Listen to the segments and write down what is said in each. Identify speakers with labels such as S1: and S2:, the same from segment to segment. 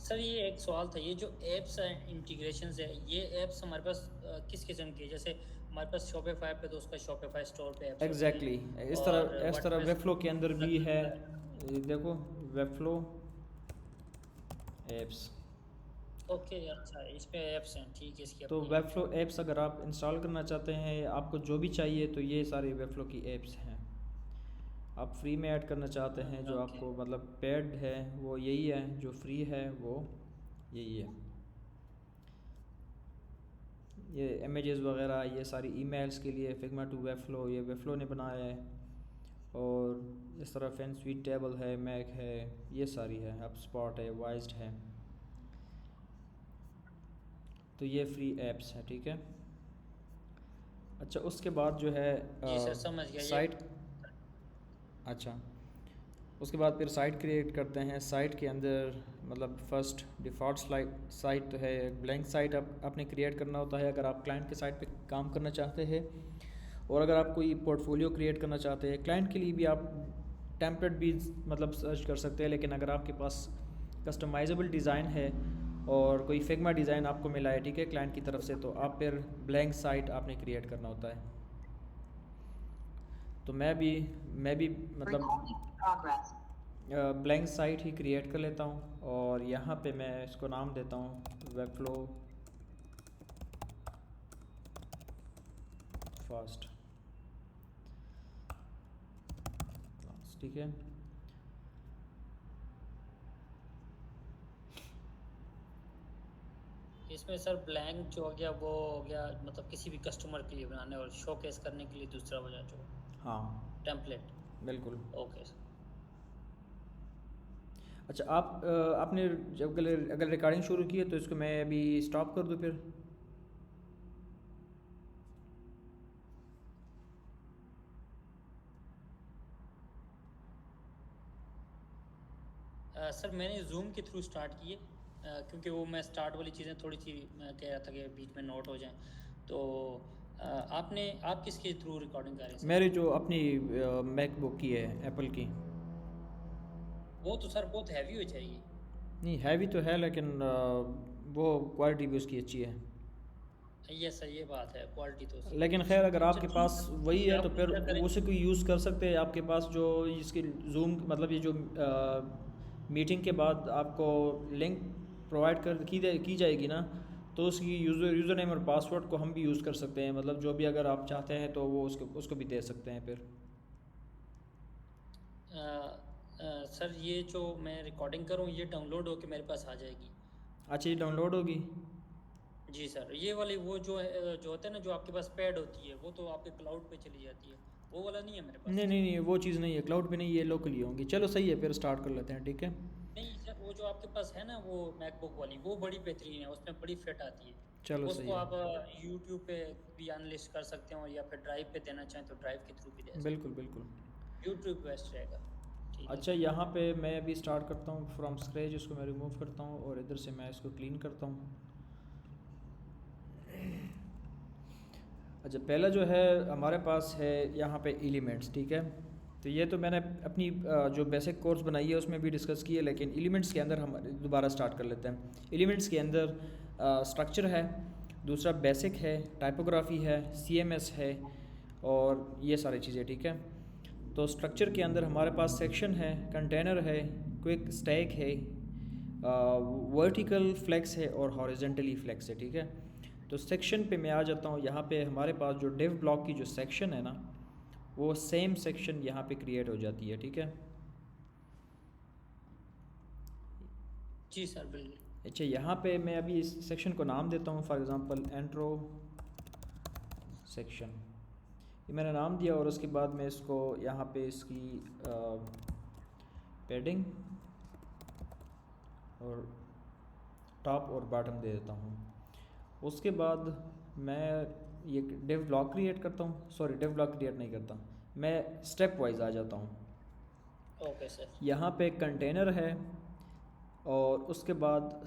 S1: Sir ये एक सवाल था, ये जो ऐप्स हैं इंटीग्रेशन है, ये ऐप्स हमारे पास किस किस्म की है? जैसे हमारे पास शॉपिफाई पे तो उसका शॉपिफाई स्टोर पे ऐप्स होती हैं,
S2: एग्जैक्टली exactly.
S1: और
S2: इस तरह
S1: वर्डप्रेस
S2: वेबफ्लो के अंदर भी
S1: प्लगइन
S2: है।
S1: होता है।
S2: ये देखो, वेबफ्लो एप्स।
S1: ओके, अच्छा इस पे ऐप्स हैं, ठीक है, इसकी
S2: तो
S1: अपनी ऐप्स
S2: वेबफ्लो
S1: हैं।
S2: एप्स अगर आप इंस्टॉल करना चाहते हैं, आपको जो भी चाहिए, तो ये सारी वेबफ्लो की एप्स हैं। आप फ्री में ऐड करना चाहते हैं, जो
S1: ओके।
S2: आपको मतलब पेड है वो यही है, जो फ्री है वो यही है। ये इमेजेस वगैरह, ये सारी ईमेल्स के लिए फिग्मा टू वेबफ्लो, ये वेबफ्लो ने बनाया है। और इस तरह फैन स्वीट टेबल है, मैक है, ये सारी है, अब स्पॉट है, वाइज्ड है। तो ये फ्री एप्स हैं, ठीक है। अच्छा, उसके बाद जो है
S1: जी सर, समझ गया ये।
S2: साइट। अच्छा, उसके बाद फिर साइट क्रिएट करते हैं। साइट के अंदर मतलब फ़र्स्ट डिफ़ॉल्ट साइट तो है, ब्लैंक साइट आपने क्रिएट करना होता है अगर आप क्लाइंट के साइट पे काम करना चाहते हैं। और अगर आप कोई पोर्टफोलियो क्रिएट करना चाहते हैं क्लाइंट के लिए भी, आप टेम्पलेट भी मतलब सर्च कर सकते हैं। लेकिन अगर आपके पास कस्टमाइजेबल डिज़ाइन है और कोई फिग्मा डिज़ाइन आपको मिला है, ठीक है, क्लाइंट की तरफ से, तो आप फिर ब्लैंक साइट आपने क्रिएट करना होता है। तो मैं भी मतलब ब्लैंक साइट ही क्रिएट कर लेता हूँ, और यहाँ पे मैं इसको नाम देता हूँ वेबफ्लो फास्ट, ठीक है।
S1: इसमें सर ब्लैंक जो हो गया वो हो गया, मतलब किसी भी कस्टमर के लिए बनाने और शोकेस करने के लिए दूसरा वजह जो
S2: हाँ,
S1: टेम्पलेट।
S2: बिल्कुल।
S1: Okay sir.
S2: अच्छा, आपने जब अगर रिकॉर्डिंग शुरू की है तो इसको मैं अभी स्टॉप कर दूँ फिर।
S1: सर मैंने जूम के थ्रू स्टार्ट किए, क्योंकि वो मैं स्टार्ट वाली चीज़ें थोड़ी सी मैं कह रहा था कि बीच में नोट हो जाएं। तो आप किसके थ्रू रिकॉर्डिंग कर रहे हैं सर?
S2: मेरी जो अपनी मैकबुक की है, एप्पल की।
S1: वो तो सर बहुत हैवी हो जाएगी।
S2: नहीं, हैवी तो है लेकिन वो क्वालिटी भी उसकी अच्छी है।
S1: ये सर, ये बात है, क्वालिटी तो उसकी बहुत
S2: लेकिन
S1: अच्छी
S2: खैर,
S1: है।
S2: अगर
S1: अच्छा
S2: आपके
S1: ठीक
S2: पास
S1: है,
S2: वही
S1: ठीक है,
S2: है तो
S1: आप
S2: फिर
S1: क्या करें।
S2: उसे कोई यूज़ कर सकते हैं। आपके पास जो इसकी जूम मतलब ये जो मीटिंग के बाद आपको लिंक प्रोवाइड की जाएगी ना, तो उसकी यूज़र नेम और पासवर्ड को हम भी यूज़ कर सकते हैं। मतलब जो भी अगर आप चाहते हैं तो वो उसको भी दे सकते हैं फिर।
S1: सर ये जो मैं रिकॉर्डिंग करूँ ये डाउनलोड होके मेरे पास आ जाएगी?
S2: अच्छा, ये डाउनलोड होगी।
S1: जी सर, ये वाली वो जो है, जो होता है ना, जो आपके पास पैड होती है, वो तो आपके क्लाउड पे चली जाती है, वो वाला नहीं है मेरे पास
S2: नहीं
S1: सर।
S2: नहीं नहीं, वो चीज़ नहीं है, क्लाउड पे नहीं, ये लोकली होंगी। चलो सही है, फिर स्टार्ट कर लेते हैं, ठीक है।
S1: नहीं सर, वो जो आपके पास है ना वो मैकबुक वाली, वो बड़ी बेहतरीन है, उसमें बड़ी फिट आती है।
S2: चलो सही
S1: उसको आप
S2: है।
S1: यूट्यूब पे भी अनलिस्ट कर सकते हो, या फिर ड्राइव पे देना चाहें तो ड्राइव के थ्रू भी दे सकते
S2: बिल्कुल
S1: हो।
S2: बिल्कुल।
S1: यूट्यूब बेस्ट रहेगा। ठीक है
S2: अच्छा,
S1: सर।
S2: यहाँ पे मैं अभी स्टार्ट करता हूँ फ्रॉम स्क्रैच, इसको मैं रिमूव करता हूँ और इधर से मैं इसको क्लीन करता हूँ। अच्छा, पहला जो है हमारे पास है यहाँ पे एलिमेंट्स, ठीक है। तो ये तो मैंने अपनी जो बेसिक कोर्स बनाई है उसमें भी डिस्कस की है, लेकिन एलिमेंट्स के अंदर हम दोबारा स्टार्ट कर लेते हैं। एलिमेंट्स के अंदर स्ट्रक्चर है, दूसरा बेसिक है, टाइपोग्राफी है, सीएमएस है, और ये सारी चीज़ें, ठीक है। तो स्ट्रक्चर के अंदर हमारे पास सेक्शन है, कंटेनर है, क्विक स्टैक है, वर्टिकल फ्लेक्स है और हॉरिजेंटली फ्लेक्स है, ठीक है। तो सेक्शन पे मैं आ जाता हूँ। यहाँ पे हमारे पास जो डिव ब्लॉक की जो सेक्शन है ना, वो सेम सेक्शन यहाँ पे क्रिएट हो जाती है, ठीक है।
S1: जी सर, बिल्कुल।
S2: अच्छा, यहाँ पे मैं अभी इस सेक्शन को नाम देता हूँ, फॉर एग्ज़ाम्पल एंट्रो सेक्शन, ये मैंने नाम दिया। और उसके बाद मैं इसको यहाँ पे इसकी पैडिंग और टॉप और बॉटम दे देता हूँ। उसके बाद मैं ये डिव ब्लॉक क्रिएट करता हूँ, सॉरी डिव ब्लॉक क्रिएट नहीं करता, मैं स्टेप वाइज आ जाता हूँ।
S1: Okay sir.
S2: यहाँ पे कंटेनर है और उसके बाद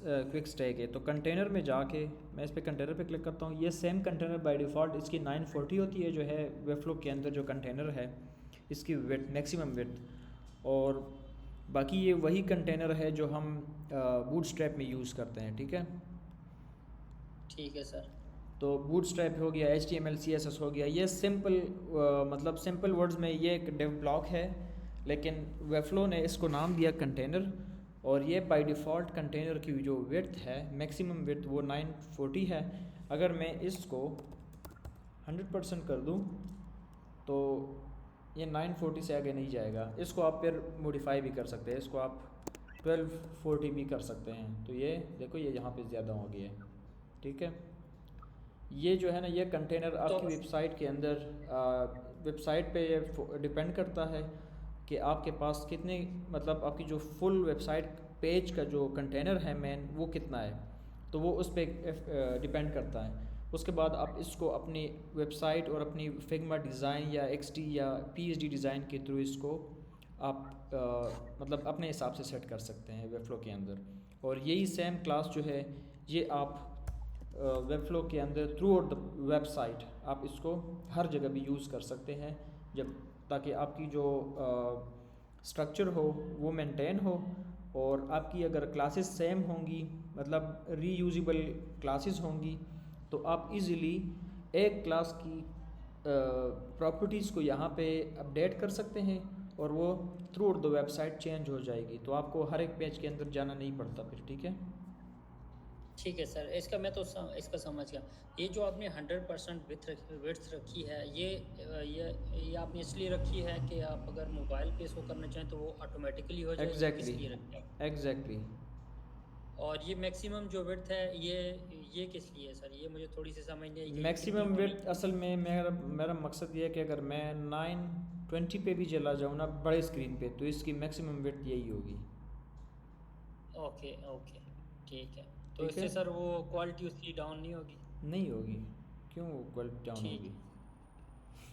S2: क्विक स्टैक है। तो कंटेनर में जाके मैं इस पर कंटेनर पे क्लिक करता हूँ। ये सेम कंटेनर बाय डिफ़ॉल्ट इसकी 940 होती है, जो है वेबफ्लो के अंदर जो कंटेनर है इसकी विड्थ, मैक्सिमम विड्थ। और बाकी ये वही कंटेनर है जो हम बूटस्ट्रैप में यूज़ करते हैं, ठीक है।
S1: ठीक है सर।
S2: तो बूटस्ट्रैप हो गया, HTML CSS हो गया, ये सिंपल मतलब सिंपल वर्ड्स में ये एक डेव ब्लॉक है, लेकिन वेबफ्लो ने इसको नाम दिया कंटेनर। और ये बाय डिफ़ॉल्ट कंटेनर की जो विड्थ है, मैक्सिमम विड्थ वो 940 है। अगर मैं इसको 100% कर दूं तो ये 940 से आगे नहीं जाएगा। इसको आप फिर मॉडिफाई भी कर सकते हैं, इसको आप 1240 भी कर सकते हैं। तो ये देखो ये यहाँ पे ज़्यादा हो गया है, ठीक है। ये जो है ना, ये कंटेनर
S1: तो
S2: आपकी वेबसाइट के अंदर वेबसाइट पे ये डिपेंड करता है कि आपके पास कितने, मतलब आपकी जो फुल वेबसाइट पेज का जो कंटेनर है मेन, वो कितना है, तो वो उस पर डिपेंड करता है। उसके बाद आप इसको अपनी वेबसाइट और अपनी फिग्मा डिज़ाइन या XD या PSD डिज़ाइन के थ्रू इसको आप मतलब अपने हिसाब से सेट कर सकते हैं वेबफ्लो के अंदर। और यही सेम क्लास जो है ये आप वेबफ्लो के अंदर थ्रू आउट द वेबसाइट आप इसको हर जगह भी यूज़ कर सकते हैं, जब ताकि आपकी जो स्ट्रक्चर हो वो मेंटेन हो। और आपकी अगर क्लासेस सेम होंगी, मतलब रीयूजेबल क्लासेस होंगी, तो आप इजीली एक क्लास की प्रॉपर्टीज़ को यहाँ पे अपडेट कर सकते हैं और वो through out the website change हो जाएगी। तो आपको हर एक पेज के अंदर जाना नहीं पड़ता फिर, ठीक है।
S1: ठीक है सर, इसका मैं तो इसका समझ गया। ये जो आपने 100% विड्थ रखी है, ये आपने इसलिए रखी है कि आप अगर मोबाइल पे इसको करना चाहें तो वो ऑटोमेटिकली हो जाए, या किस
S2: एग्जैक्टली,
S1: लिए रखी है?
S2: एग्जैक्टली।
S1: और ये मैक्सिमम जो विड्थ है, ये किस लिए है सर? ये मुझे थोड़ी सी समझ नहीं आई कि ये कितनी
S2: मैक्सिमम
S1: होनी।
S2: विड्थ असल में मेरा मकसद ये है कि अगर मैं 920 पे भी चला जाऊँ ना बड़े स्क्रीन पे, तो इसकी मैक्सिमम विड्थ यही होगी,
S1: ओके ओके, ठीक है। तो
S2: ठीक है।
S1: इससे सर वो क्वालिटी उसकी डाउन नहीं होगी?
S2: नहीं होगी, क्यों क्वालिटी डाउन
S1: ठीक
S2: होगी,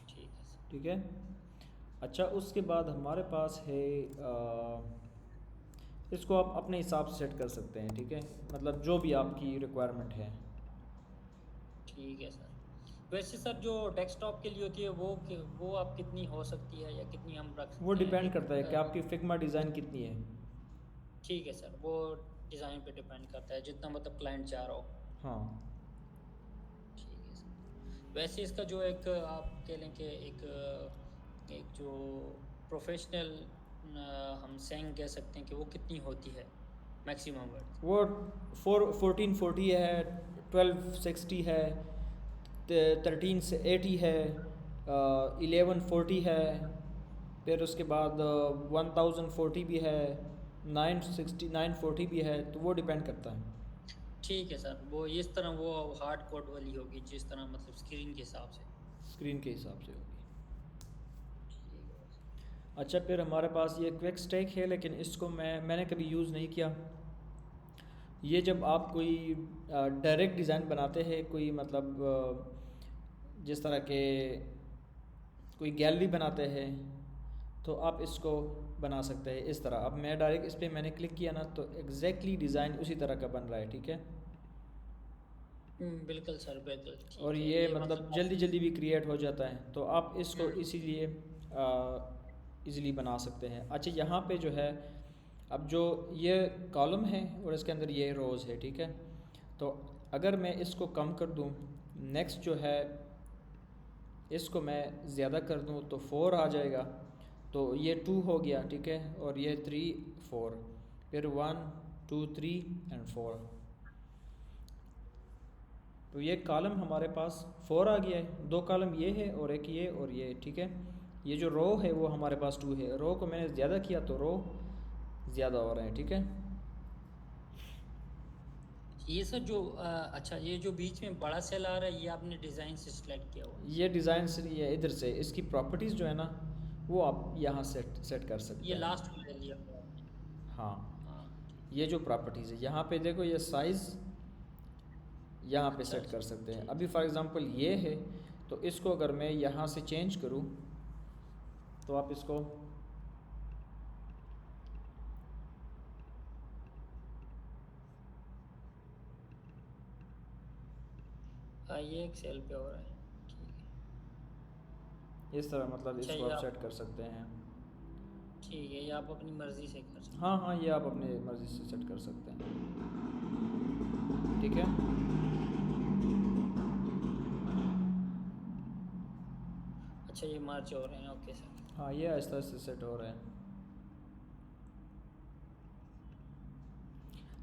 S1: ठीक है सर।
S2: ठीक है। अच्छा, उसके बाद हमारे पास है इसको आप अपने हिसाब से सेट कर सकते हैं, ठीक है, मतलब जो भी आपकी रिक्वायरमेंट है।
S1: ठीक है सर। वैसे सर जो डेस्कटॉप के लिए होती है वो आप कितनी हो सकती है, या कितनी हम रख
S2: वो
S1: सकते हैं
S2: डिपेंड
S1: एक
S2: करता है कि आपकी फिग्मा डिज़ाइन कितनी है।
S1: ठीक है सर, वो डिज़ाइन पे डिपेंड करता है, जितना मतलब क्लाइंट चाह रहा हो।
S2: हाँ,
S1: ठीक है सर। वैसे इसका जो एक आप कह लें कि एक जो प्रोफेशनल हम सेंग कह सकते हैं कि वो कितनी होती है मैक्सिमम वर्थ?
S2: वो 1440 है, 1260 है, 1380 है, 1140 है, फिर उसके बाद 1040 भी है, 960 940 भी है, तो वो डिपेंड करता है।
S1: ठीक है सर, वो इस तरह वो हार्ड कोड वाली होगी, जिस तरह मतलब स्क्रीन के हिसाब से।
S2: स्क्रीन के हिसाब से होगी।
S1: ठीक है सर।
S2: अच्छा, फिर हमारे पास ये क्विक स्टैक है, लेकिन इसको मैंने कभी यूज़ नहीं किया। ये जब आप कोई डायरेक्ट डिज़ाइन बनाते हैं, कोई मतलब जिस तरह के कोई गैलरी बनाते हैं, तो आप इसको बना सकते हैं इस तरह। अब मैं डायरेक्ट इस पर मैंने क्लिक किया ना, तो एग्जैक्टली डिज़ाइन उसी तरह का बन रहा है, ठीक है।
S1: बिल्कुल सर, बिल्कुल
S2: और
S1: ठीक है।
S2: ये
S1: ये
S2: मतलब
S1: मतलब
S2: जल्दी जल्दी भी क्रिएट हो जाता है, तो आप इसको
S1: हम्म,
S2: इसीलिए इजीली बना सकते हैं। अच्छा, यहाँ पे जो है, अब जो ये कॉलम है और इसके अंदर ये रोज़ है, ठीक है। तो अगर मैं इसको कम कर दूँ, नेक्स्ट जो है इसको मैं ज़्यादा कर दूँ तो 4 आ जाएगा, तो ये 2 हो गया, ठीक है। और ये 3 4, फिर 1 2 3 एंड 4, तो ये कॉलम हमारे पास 4 आ गया है। 2 कॉलम ये है और एक ये और ये, ठीक है। ये जो रो है वो हमारे पास 2 है, रो को मैंने ज़्यादा किया तो रो ज़्यादा हो रहे हैं, ठीक है।
S1: ये सर जो अच्छा, ये जो बीच में बड़ा सेल आ रहा है, ये आपने डिज़ाइन से सिलेक्ट किया हुआ है?
S2: ये डिज़ाइन से, ये इधर से इसकी प्रॉपर्टीज़ जो है ना, वो आप यहाँ सेट कर सकते
S1: ये
S2: हैं।
S1: लास्ट में ले लिया हुआ है आपने?
S2: हाँ,
S1: हाँ।
S2: ये जो प्रॉपर्टीज़ है यहाँ पे देखो, ये साइज़ यहाँ पे
S1: अच्छा
S2: सेट कर
S1: अच्छा,
S2: सकते हैं।
S1: ठीक
S2: अभी फॉर एग्ज़ाम्पल ये है, तो इसको अगर मैं यहाँ से चेंज करूँ, तो आप इसको
S1: हाँ, ये एक सेल पे हो रहा है, ठीक है।
S2: इस तरह मतलब
S1: अच्छा,
S2: इसको
S1: ये
S2: आप
S1: आप
S2: सेट कर सकते हैं।
S1: ठीक है, ये आप अपनी मर्ज़ी से कर सकते
S2: हाँ हाँ, ये आप अपने मर्ज़ी से सेट कर सकते हैं, ठीक है।
S1: हैं। अच्छा, ये मार्च हो रहे हैं, ओके सर।
S2: हाँ, ये आहिस्ता आहिस्ता सेट हो रहा है।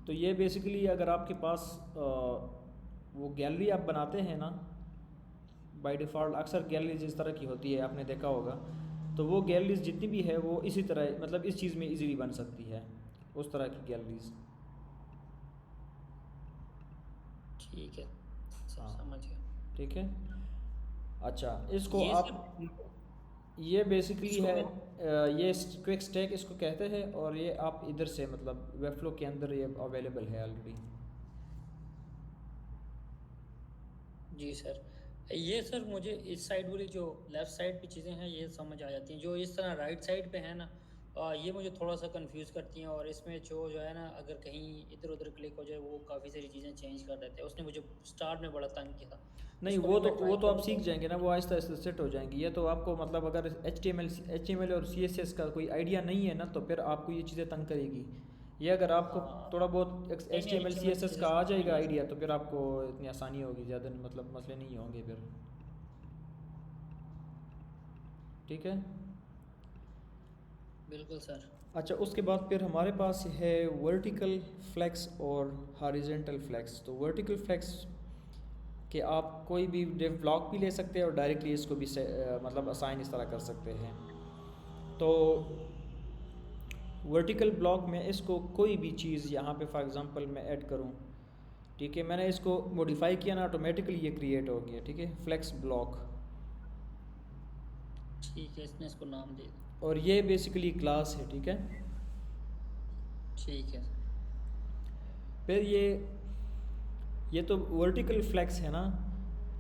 S2: तो ये बेसिकली अगर आपके पास वो गैलरी आप बनाते हैं ना, बाय डिफ़ॉल्ट अक्सर गैलरीज इस तरह की होती है, आपने देखा होगा। तो वो गैलरीज जितनी भी है वो इसी तरह मतलब इस चीज़ में इजीली बन सकती है, उस तरह की गैलरीज।
S1: ठीक है सर,
S2: हाँ,
S1: समझ गया।
S2: ठीक है। अच्छा, इसको
S1: ये
S2: आप,
S1: सर,
S2: ये बेसिकली
S1: इसको
S2: है
S1: मैं,
S2: ये क्विक स्टैक इसको कहते हैं, और ये आप इधर से मतलब वेबफ्लो के अंदर ये अवेलेबल है ऑलरेडी।
S1: जी सर, ये सर मुझे इस साइड वाली जो लेफ़्ट साइड पे चीज़ें हैं ये समझ आ जाती हैं, जो इस तरह राइट साइड पे है ना, ये मुझे थोड़ा-सा कन्फ्यूज़ करती हैं, और इसमें जो है ना, अगर कहीं इधर-उधर क्लिक हो जाए वो काफ़ी सारी चीज़ें चेंज कर देते हैं। उसने मुझे स्टार्ट में बड़ा तंग किया था।
S2: नहीं,
S1: इसको
S2: वो
S1: भी
S2: तो
S1: मैं
S2: वो
S1: ट्राई
S2: तो आप सीख
S1: करूँगा।
S2: जाएंगे ना, वो आहिस्ता आहिस्ता सेट हो जाएंगी। ये तो आपको मतलब अगर एच टी एम एल और सी एस एस का कोई आइडिया नहीं है ना, तो फिर आपको ये चीज़ें तंग करेगी। ये अगर आपको
S1: हाँ,
S2: थोड़ा बहुत
S1: नहीं,
S2: एच टी
S1: नहीं,
S2: M L C
S1: HTML
S2: S S का
S1: सीएसएस
S2: आ
S1: का
S2: जाएगा
S1: आइडिया
S2: आइडिया,
S1: था।
S2: तो फिर आपको इतनी आसानी होगी, ज़्यादा मतलब मसले नहीं होंगे फिर, ठीक है।
S1: बिल्कुल सर।
S2: अच्छा, उसके बाद फिर हमारे पास है वर्टिकल फ्लेक्स और हॉरिजेंटल फ्लेक्स। तो वर्टिकल फ्लेक्स कि आप कोई भी डिव ब्लॉक भी ले सकते हैं और डायरेक्टली इसको भी मतलब असाइन इस तरह कर सकते हैं। तो वर्टिकल ब्लॉक में इसको कोई भी चीज़ यहाँ पे फॉर एग्जांपल मैं ऐड करूँ, ठीक है, मैंने इसको मॉडिफाई किया ना, ऑटोमेटिकली ये क्रिएट हो गया, ठीक है, फ्लेक्स ब्लॉक।
S1: ठीक है, इसने इसको नाम दे दिया।
S2: और ये बेसिकली क्लास है, ठीक है।
S1: ठीक है सर।
S2: फिर ये तो वर्टिकल फ्लेक्स है ना,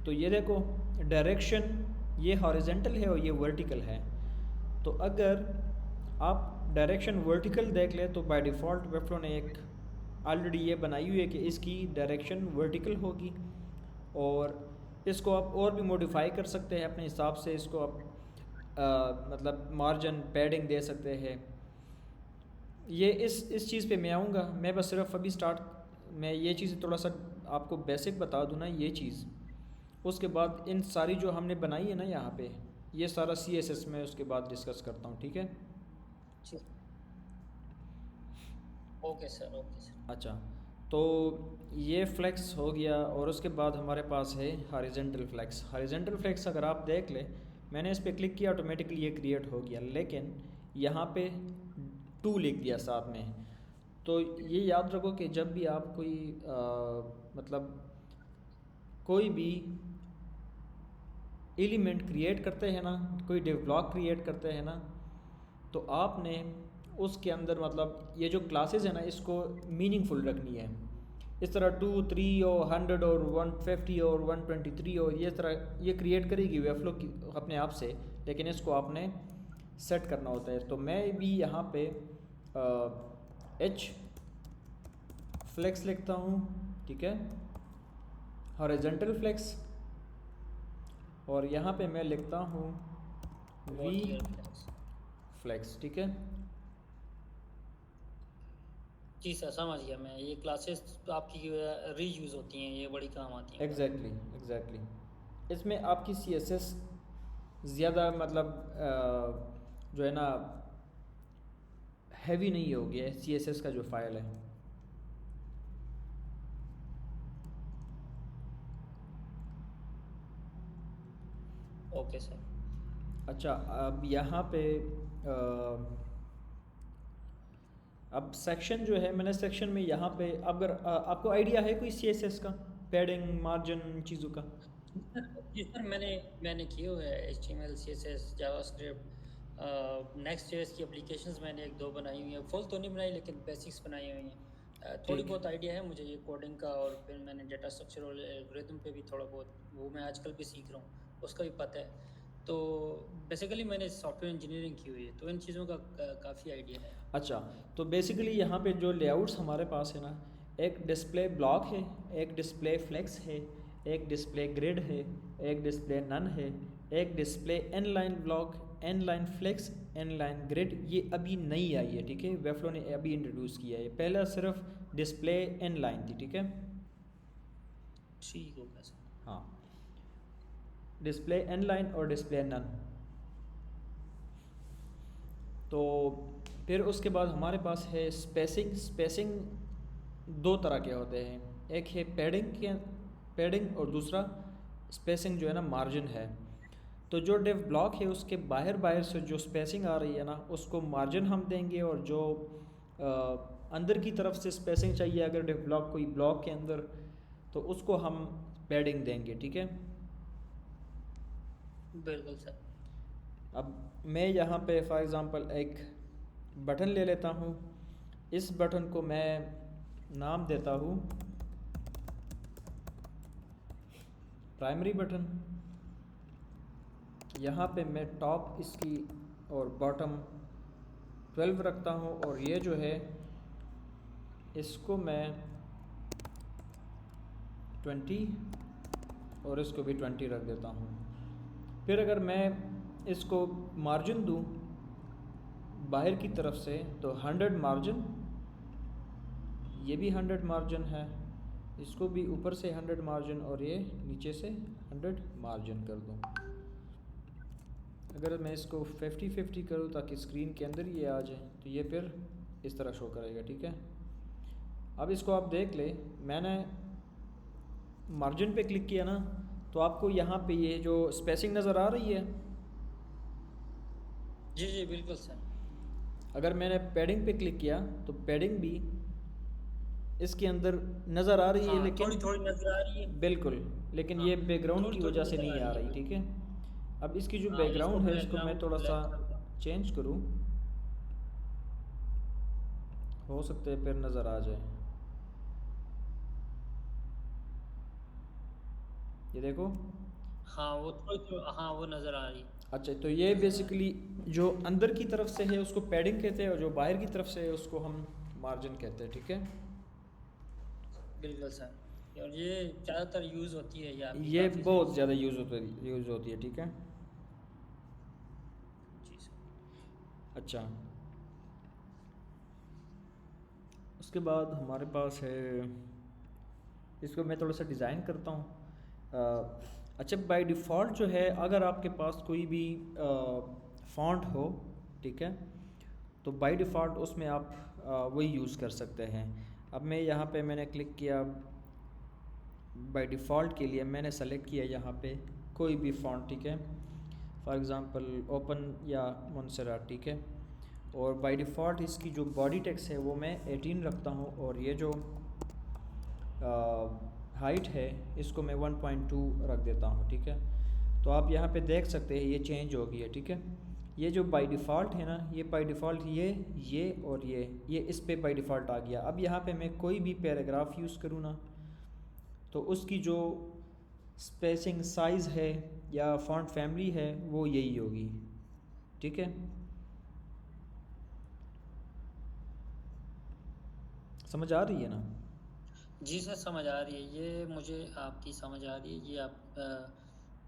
S2: तो ये देखो डायरेक्शन ये हॉरिजेंटल है और ये वर्टिकल है। तो अगर आप डायरेक्शन वर्टिकल देख ले तो बाय डिफ़ॉल्ट वेबफ्लो ने एक ऑलरेडी ये बनाई हुई है कि इसकी डायरेक्शन वर्टिकल होगी, और इसको आप और भी मॉडिफाई कर सकते हैं अपने हिसाब से। इसको आप मतलब मार्जिन पैडिंग दे सकते हैं। ये इस चीज़ पे मैं आऊँगा, मैं बस सिर्फ अभी स्टार्ट, मैं ये चीज़ थोड़ा सा आपको बेसिक बता दूँ ना ये चीज़। उसके बाद इन सारी जो हमने बनाई है ना यहाँ पे, ये सारा CSS में उसके बाद डिस्कस करता हूँ, ठीक है।
S1: ठीक, ओके सर, ओके सर।
S2: अच्छा, तो ये फ्लेक्स हो गया, और उसके बाद हमारे पास है हॉरिजेंटल फ्लेक्स। हॉरिजेंटल फ्लेक्स अगर आप देख ले, मैंने इस पर क्लिक किया ऑटोमेटिकली ये क्रिएट हो गया, लेकिन यहाँ पे 2 लिख दिया साथ में। तो ये याद रखो कि जब भी आप कोई मतलब कोई भी एलिमेंट क्रिएट करते हैं ना, कोई डिव ब्लॉक क्रिएट करते हैं ना, तो आपने उसके अंदर मतलब ये जो क्लासेस है ना, इसको मीनिंगफुल रखनी है। इस तरह 2, 3 और 100 और 150 और 123 और ये तरह ये क्रिएट करेगी वेबफ्लो की अपने आप से, लेकिन इसको आपने सेट करना होता है। तो मैं भी यहाँ पे एच फ्लेक्स लिखता हूँ, ठीक है, हॉरिजॉन्टल फ्लेक्स, और यहाँ पे मैं लिखता हूँ वी
S1: वर्टिकल फ्लेक्स।
S2: फ्लेक्स, ठीक है।
S1: जी सर, समझ गया मैं। ये क्लासेस आपकी रीयूज़ होती हैं, ये बड़ी काम आती हैं बाद में।
S2: एग्जैक्टली एग्जैक्टली, इसमें आपकी CSS ज़्यादा मतलब जो है ना हैवी नहीं हो गया है, CSS का जो फाइल है।
S1: Okay sir.
S2: अच्छा, अब यहाँ पे अब सेक्शन जो है, मैंने सेक्शन में यहाँ पे अगर आपको आइडिया है कोई CSS का पैडिंग मार्जिन चीज़ों का?
S1: जी सर, मैंने किए हुए हैं HTML, CSS, JavaScript, next JS की एप्लीकेशंस मैंने 1-2 बनाई हुई हैं। फुल तो नहीं बनाई, लेकिन बेसिक्स बनाई हुई हैं। थोड़ी
S2: ठीक,
S1: बहुत आइडिया है मुझे ये कोडिंग का, और फिर मैंने डेटा स्ट्रक्चर और एल्गोरिथम पे भी थोड़ा बहुत, वो मैं आजकल भी सीख रहा हूँ, उसका भी पता है। तो बेसिकली मैंने सॉफ्टवेयर इंजीनियरिंग की हुई है, तो इन चीज़ों का काफ़ी आइडिया है।
S2: अच्छा, तो बेसिकली यहाँ पे जो लेआउट्स हमारे पास है ना, एक डिस्प्ले ब्लॉक है, एक डिस्प्ले फ्लेक्स है, एक डिस्प्ले ग्रिड है, एक डिस्प्ले नन है, एक display inline block, inline flex, inline grid, ये अभी नई आई है, ठीक है, वेफ्लो ने अभी इंट्रोड्यूस किया है। पहला सिर्फ डिस्प्ले एन लाइन थी, ठीक है।
S1: ठीक होगा सर।
S2: हाँ, डिस्प्ले एन लाइन और डिस्प्ले नन। तो फिर उसके बाद हमारे पास है स्पेसिंग। स्पेसिंग दो तरह के होते हैं, एक है पैडिंग और दूसरा स्पेसिंग जो है ना मार्जिन है। तो जो डेव ब्लॉक है उसके बाहर से जो स्पेसिंग आ रही है ना उसको मार्जिन हम देंगे, और जो अंदर की तरफ से स्पेसिंग चाहिए अगर डेव ब्लॉक कोई ब्लॉक के अंदर, तो उसको हम पैडिंग देंगे, ठीक है।
S1: बिल्कुल सर।
S2: अब मैं यहाँ पे फॉर एग्ज़ाम्पल एक बटन ले लेता हूँ। इस बटन को मैं नाम देता हूँ प्राइमरी बटन। यहाँ पे मैं टॉप इसकी और बॉटम 12 रखता हूँ, और ये जो है इसको मैं 20 और इसको भी 20 रख देता हूँ। फिर अगर मैं इसको मार्जिन दूँ बाहर की तरफ से तो 100 मार्जिन, ये भी 100 मार्जिन है, इसको भी ऊपर से 100 मार्जिन और ये नीचे से 100 मार्जिन कर दूँ। अगर मैं इसको 50-50 करूँ ताकि स्क्रीन के अंदर ये आ जाए तो ये फिर इस तरह शो करेगा, ठीक है। अब इसको आप देख ले, मैंने मार्जिन पे क्लिक किया ना तो आपको यहाँ पे ये जो स्पेसिंग नज़र आ रही है।
S1: जी जी बिल्कुल सर।
S2: अगर मैंने पैडिंग पे क्लिक किया तो पैडिंग भी इसके अंदर नज़र आ रही है,
S1: हाँ,
S2: लेकिन
S1: थोड़ी थोड़ी नजर आ रही है।
S2: बिल्कुल, लेकिन
S1: हाँ,
S2: ये बैकग्राउंड
S1: थोड़ी
S2: की
S1: थोड़ी
S2: वजह से
S1: नजर आ
S2: नहीं आ
S1: रही
S2: रही,
S1: है।
S2: ठीक है। अब इसकी जो
S1: हाँ, इसको
S2: बैकग्राउंड है इसको मैं
S1: बैकग्राउंड को
S2: थोड़ा सा
S1: ब्लैक कर दूँ।
S2: चेंज करूँ, हो सकता है फिर नज़र आ जाए। ये देखो।
S1: हाँ वो हाँ वो नजर आ रही है।
S2: अच्छा, तो ये
S1: नजर आ रही
S2: बेसिकली जो अंदर की तरफ से है उसको पैडिंग कहते हैं, और जो बाहर की तरफ से है उसको हम मार्जिन कहते हैं, ठीक है।
S1: है। बिल्कुल सर। और ये ज़्यादातर यूज़ होती है, ये आपकी
S2: ये
S1: काफ़ी
S2: बहुत
S1: सही।
S2: ज़्यादा यूज़ होती है, ठीक है।
S1: जी सर।
S2: अच्छा, उसके बाद हमारे पास है, इसको मैं थोड़ा सा डिज़ाइन करता हूँ। अच्छा, बाय डिफ़ॉल्ट जो है अगर आपके पास कोई भी फॉन्ट हो, ठीक है, तो बाय डिफ़ॉल्ट उसमें आप वही यूज़ कर सकते हैं। अब मैं यहाँ पे मैंने क्लिक किया, बाय डिफ़ॉल्ट के लिए मैंने सेलेक्ट किया यहाँ पे कोई भी फॉन्ट, ठीक है, फॉर एग्ज़ाम्पल ओपन या मोन्सेराट, ठीक है। और बाय डिफ़ॉल्ट इसकी जो बॉडी टेक्स्ट है वो मैं 18 रखता हूँ, और ये जो हाइट है इसको मैं 1.2 रख देता हूँ, ठीक है। तो आप यहाँ पे देख सकते हैं ये चेंज हो गई है, ठीक है। ये जो बाय डिफ़ॉल्ट है ना, ये बाय डिफ़ॉल्ट ये और ये इस पे बाय डिफ़ॉल्ट आ गया। अब यहाँ पे मैं कोई भी पैराग्राफ यूज़ करूँ ना तो उसकी जो स्पेसिंग साइज़ है या फॉन्ट फैमिली है वो यही होगी, ठीक है। समझ आ रही है ना?
S1: जी सर, समझ आ रही है, ये मुझे आपकी समझ आ रही है। ये आप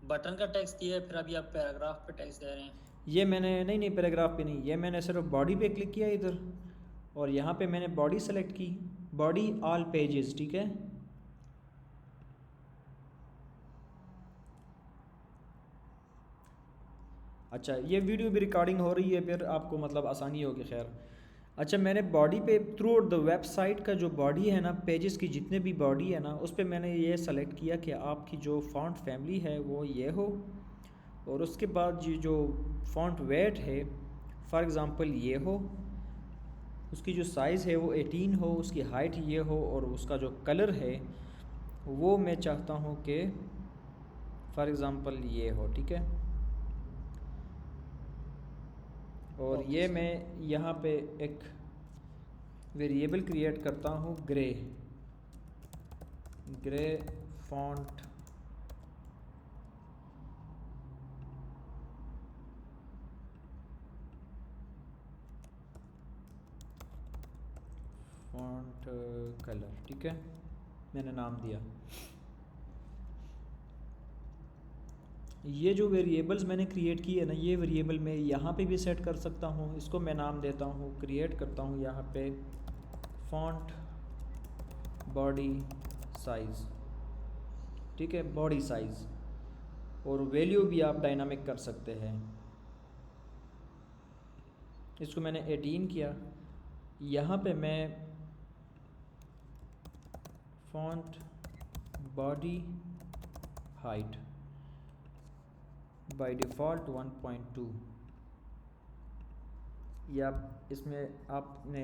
S1: बटन का टेक्स्ट दिया है, फिर अभी आप पैराग्राफ पे टेक्स्ट दे रहे हैं।
S2: ये मैंने नहीं पैराग्राफ पे नहीं, ये मैंने सिर्फ बॉडी पे क्लिक किया इधर, और यहाँ पे मैंने बॉडी सेलेक्ट की, बॉडी ऑल पेजेस, ठीक है। अच्छा, ये वीडियो भी रिकॉर्डिंग हो रही है, फिर आपको मतलब आसानी होगी, खैर। अच्छा, मैंने बॉडी पे थ्रू द वेबसाइट का जो बॉडी है ना, पेजेस की जितने भी बॉडी है ना, उस पर मैंने ये सेलेक्ट किया कि आपकी जो फॉन्ट फैमिली है वो ये हो, और उसके बाद ये जो फॉन्ट वेट है फॉर एग्ज़ाम्पल ये हो, उसकी जो साइज़ है वो 18 हो, उसकी हाइट ये हो, और उसका जो कलर है वो मैं चाहता हूँ कि फॉर एग्ज़ाम्पल ये हो, ठीक है। और
S1: ओके
S2: ये
S1: सर।
S2: मैं यहाँ पे एक वेरिएबल क्रिएट करता हूँ ग्रे फॉन्ट कलर, ठीक है, मैंने नाम दिया। ये जो वेरिएबल्स मैंने क्रिएट किए ना, ये वेरिएबल मैं यहाँ पे भी सेट कर सकता हूँ। इसको मैं नाम देता हूँ, क्रिएट करता हूँ यहाँ पे फॉन्ट बॉडी साइज़, ठीक है, बॉडी साइज़। और वैल्यू भी आप डायनामिक कर सकते हैं। इसको मैंने 18 किया। यहाँ पे मैं font body height by default 1.2, या इसमें आपने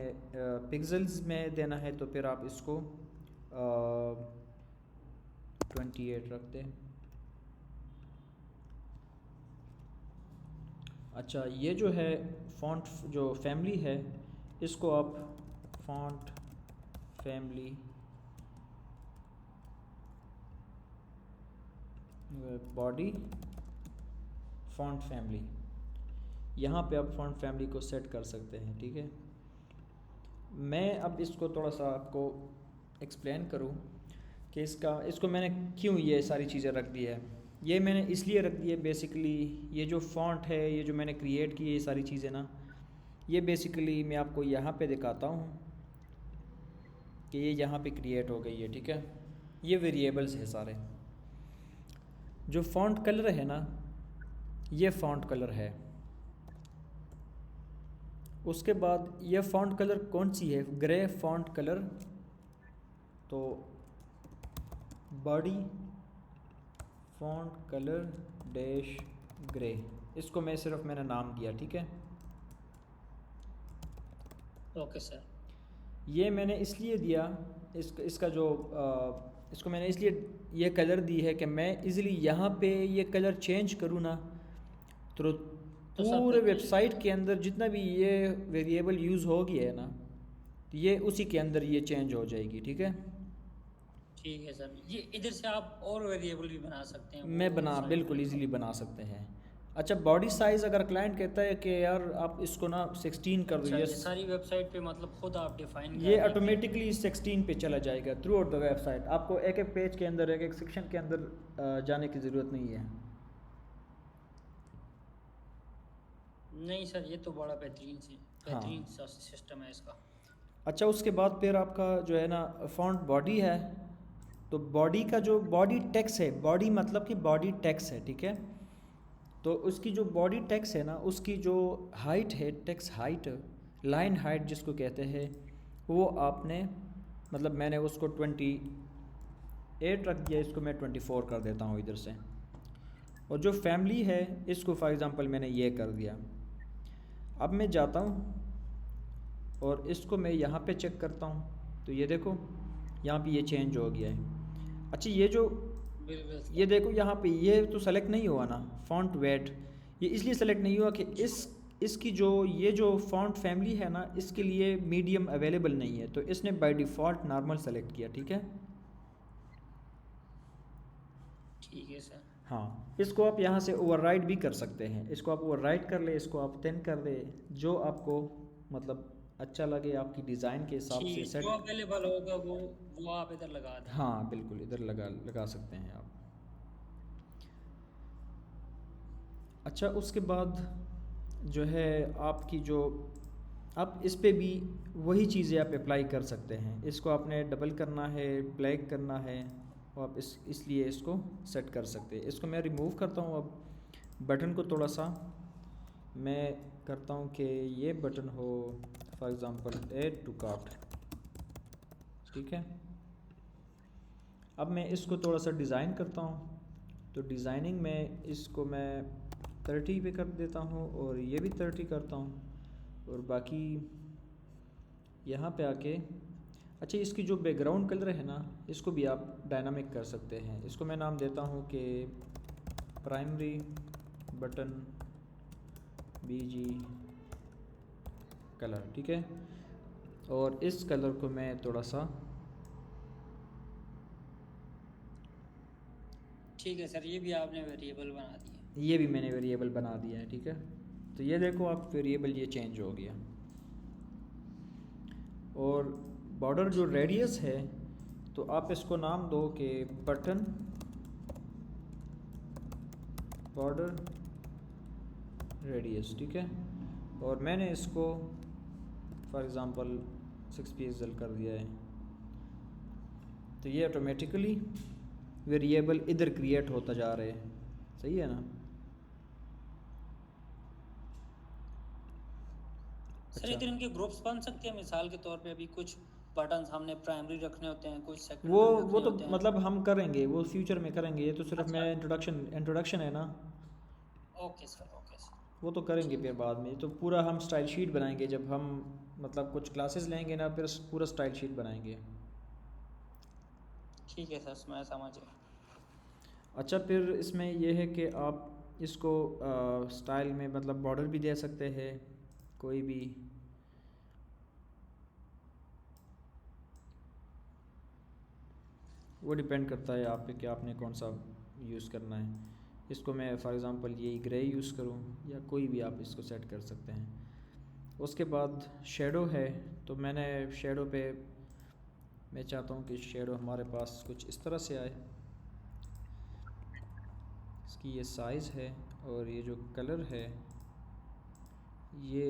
S2: पिक्सल्स में देना है तो फिर आप इसको 28 रख दें। अच्छा, ये जो है फॉन्ट जो फैमिली है, इसको आप font family body font family, यहाँ पे आप फॉन्ट फैमिली को सेट कर सकते हैं, ठीक है। मैं अब इसको थोड़ा सा आपको एक्सप्लेन करूँ कि इसको मैंने क्यों ये सारी चीज़ें रख दी है। ये मैंने इसलिए रख दी है बेसिकली, ये जो फॉन्ट है, ये जो मैंने क्रिएट की है ये सारी चीज़ें ना, ये बेसिकली मैं आपको यहाँ पे दिखाता हूँ कि ये यहाँ पे क्रिएट हो गई है, ठीक है। ये वेरिएबल्स है सारे। जो फॉन्ट कलर है ना, ये फॉन्ट कलर है। उसके बाद ये फॉन्ट कलर कौन सी है, ग्रे फॉन्ट कलर। तो body font colour dash grey, इसको मैंने नाम दिया, ठीक है।
S1: Okay sir.
S2: ये मैंने इसलिए दिया, इसका जो इसको मैंने इसलिए ये कलर दी है कि मैं इजीली यहाँ पे ये कलर चेंज करूँ ना, तो पूरे वेबसाइट के अंदर जितना भी ये वेरिएबल यूज़ हो गया है ना, ये उसी के अंदर ये चेंज हो जाएगी, ठीक है।
S1: ठीक है सर। ये इधर से आप और वेरिएबल भी बना सकते हैं,
S2: मैं बना बिल्कुल इजीली बना सकते हैं। अच्छा, बॉडी साइज़ अगर क्लाइंट कहता है कि यार आप इसको ना 16 कर दो,
S1: अच्छा, ये सारी वेबसाइट पे मतलब खुद आप डिफाइन
S2: ये ऑटोमेटिकली 16 पे चला जाएगा थ्रू आउट द वेबसाइट। आपको एक एक पेज के अंदर, एक एक सेक्शन के अंदर जाने की ज़रूरत नहीं है।
S1: नहीं सर, ये तो बड़ा बेहतरीन सा सिस्टम है इसका।
S2: अच्छा, उसके बाद फिर आपका जो है ना फॉन्ट बॉडी है, तो बॉडी का जो बॉडी टेक्स्ट है, बॉडी मतलब कि बॉडी टेक्स्ट है, ठीक है। तो उसकी जो बॉडी टेक्स्ट है ना, उसकी जो हाइट है, टेक्स्ट हाइट, लाइन हाइट जिसको कहते हैं, वो आपने मतलब मैंने उसको 28 रख दिया, इसको मैं 24 कर देता हूँ इधर से। और जो फैमिली है इसको फॉर एग्ज़ाम्पल मैंने ये कर दिया। अब मैं जाता हूँ और इसको मैं यहाँ पे चेक करता हूँ, तो ये देखो यहाँ पे ये चेंज हो गया है। अच्छा, ये देखो यहाँ पे ये तो सेलेक्ट नहीं हुआ ना फॉन्ट वेट, ये इसलिए सेलेक्ट नहीं हुआ कि इसकी जो ये जो फॉन्ट फैमिली है ना, इसके लिए मीडियम अवेलेबल नहीं है, तो इसने बाय डिफ़ॉल्ट नॉर्मल सेलेक्ट किया, ठीक है।
S1: ठीक है सर।
S2: हाँ, इसको आप यहाँ से ओवरराइड भी कर सकते हैं, इसको आप ओवरराइड कर ले, इसको आप 10 कर दे, जो आपको मतलब अच्छा लगे आपकी डिज़ाइन के हिसाब से सेट।
S1: जो अवेलेबल होगा वो आप इधर लगा दें।
S2: हाँ बिल्कुल, इधर लगा सकते हैं आप। अच्छा, उसके बाद जो है आपकी जो आप इस पे भी वही चीज़ें आप अप्लाई कर सकते हैं। इसको आपने डबल करना है, ब्लैक करना है, और आप इसलिए इसको सेट कर सकते हैं। इसको मैं रिमूव करता हूँ। अब बटन को थोड़ा सा मैं करता हूँ कि ये बटन हो for example add to cart, ठीक है। अब मैं इसको थोड़ा सा डिज़ाइन करता हूँ, तो डिज़ाइनिंग में इसको मैं 30 पे कर देता हूँ और ये भी 30 करता हूँ, और बाकी यहाँ पे आके अच्छा, इसकी जो बैकग्राउंड कलर है ना, इसको भी आप डायनामिक कर सकते हैं। इसको मैं नाम देता हूँ कि प्राइमरी बटन BG कलर, ठीक है। और इस कलर को मैं थोड़ा सा,
S1: ठीक है सर, ये भी आपने वेरिएबल बना दिया।
S2: ये भी मैंने वेरिएबल बना दिया है, ठीक है। तो ये देखो आप वेरिएबल ये चेंज हो गया। और बॉर्डर जो रेडियस है, तो आप इसको नाम दो कि बटन बॉर्डर रेडियस, ठीक है। और मैंने इसको फॉर एग्ज़ाम्पल 6 पिक्सल कर दिया है, तो ये ऑटोमेटिकली वेरिएबल इधर क्रिएट होता जा रहे हैं, सही है ना।
S1: सर
S2: अच्छा,
S1: इधर इनके ग्रुप्स बन सकते हैं, मिसाल के तौर पे अभी कुछ बटन्स हमने प्राइमरी रखने होते हैं, कुछ
S2: वो
S1: सेकेंडरी
S2: वो
S1: रखने
S2: तो
S1: होते हैं।
S2: मतलब हम करेंगे, वो फ्यूचर में करेंगे, ये तो सिर्फ
S1: अच्छा,
S2: मैं इंट्रोडक्शन है ना,
S1: ओके सर, ओके सर।
S2: वो तो करेंगे
S1: ठीक
S2: फिर
S1: है,
S2: बाद में। तो पूरा हम स्टाइल शीट बनाएंगे जब हम मतलब कुछ क्लासेस लेंगे ना, फिर पूरा स्टाइल शीट बनाएंगे।
S1: ठीक है सर, मैं समझ गया।
S2: अच्छा, फिर इसमें यह है कि आप इसको स्टाइल में मतलब बॉर्डर भी दे सकते हैं कोई भी, वो डिपेंड करता है आप पे कि आपने कौन सा यूज़ करना है। इसको मैं फॉर एग्ज़ाम्पल यही ग्रे यूज़ करूँ, या कोई भी आप इसको सेट कर सकते हैं। उसके बाद शेडो है, तो मैंने शेडो पे मैं चाहता हूँ कि शेडो हमारे पास कुछ इस तरह से आए। इसकी ये साइज़ है और ये जो कलर है ये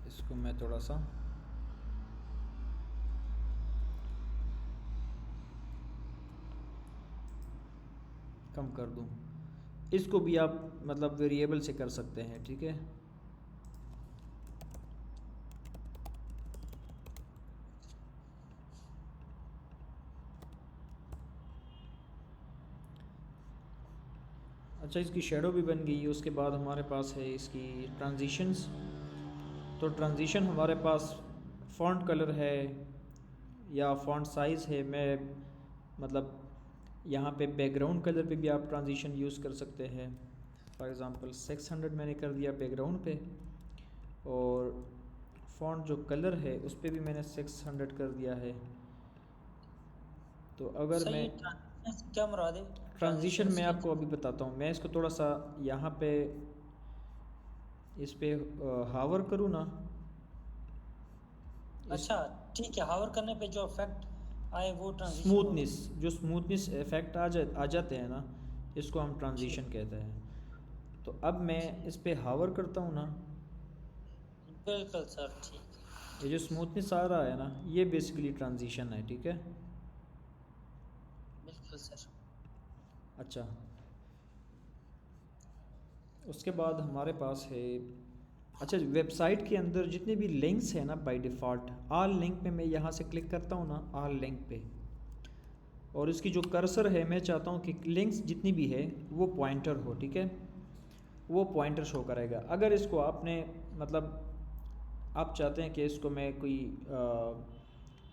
S2: इसको मैं थोड़ा सा कम कर दूँ। इसको भी आप मतलब वेरिएबल से कर सकते हैं, ठीक है। अच्छा, इसकी शेडो भी बन गई। उसके बाद हमारे पास है इसकी ट्रांजिशंस। तो ट्रांजिशन हमारे पास फ़ॉन्ट कलर है या फ़ॉन्ट साइज़ है। मैं मतलब यहाँ पे बैकग्राउंड कलर पे भी आप ट्रांजिशन यूज़ कर सकते हैं। फॉर एग्ज़ाम्पल 600 मैंने कर दिया बैकग्राउंड पे, और फ़ॉन्ट जो कलर है उस पर भी मैंने 600 कर दिया है। तो अगर
S1: सर
S2: मैं
S1: ये ट्रांजिशन से क्या मुराद है?
S2: ट्रांजिशन
S1: ट्रांजिशन
S2: मैं
S1: से
S2: आपको अभी बताता हूँ। मैं इसको थोड़ा सा यहाँ पे इस पे हावर करूँ ना, इस
S1: अच्छा, ठीक है, हावर करने पे जो इफेक्ट आए वो ट्रांजिशन होगा।
S2: स्मूथनेस, जो स्मूथनेस इफेक्ट आ जाते हैं ना, इसको हम
S1: ठीक,
S2: ट्रांजिशन कहते हैं। तो अब मैं इस पे हावर करता हूँ ना,
S1: बिल्कुल सर, ठीक है।
S2: ये जो स्मूथनेस आ रहा है ना, ये बेसिकली ट्रांजिशन है, ठीक है।
S1: बिल्कुल सर।
S2: अच्छा, उसके बाद हमारे पास है, अच्छा वेबसाइट के अंदर जितने भी लिंक्स हैं ना बाय डिफ़ॉल्ट, ऑल लिंक पे मैं यहाँ से क्लिक करता हूँ ना, ऑल लिंक पे, और इसकी जो कर्सर है मैं चाहता हूँ कि लिंक्स जितनी भी है वो पॉइंटर हो, ठीक है, वो पॉइंटर शो करेगा। अगर इसको आपने मतलब आप चाहते हैं कि इसको मैं कोई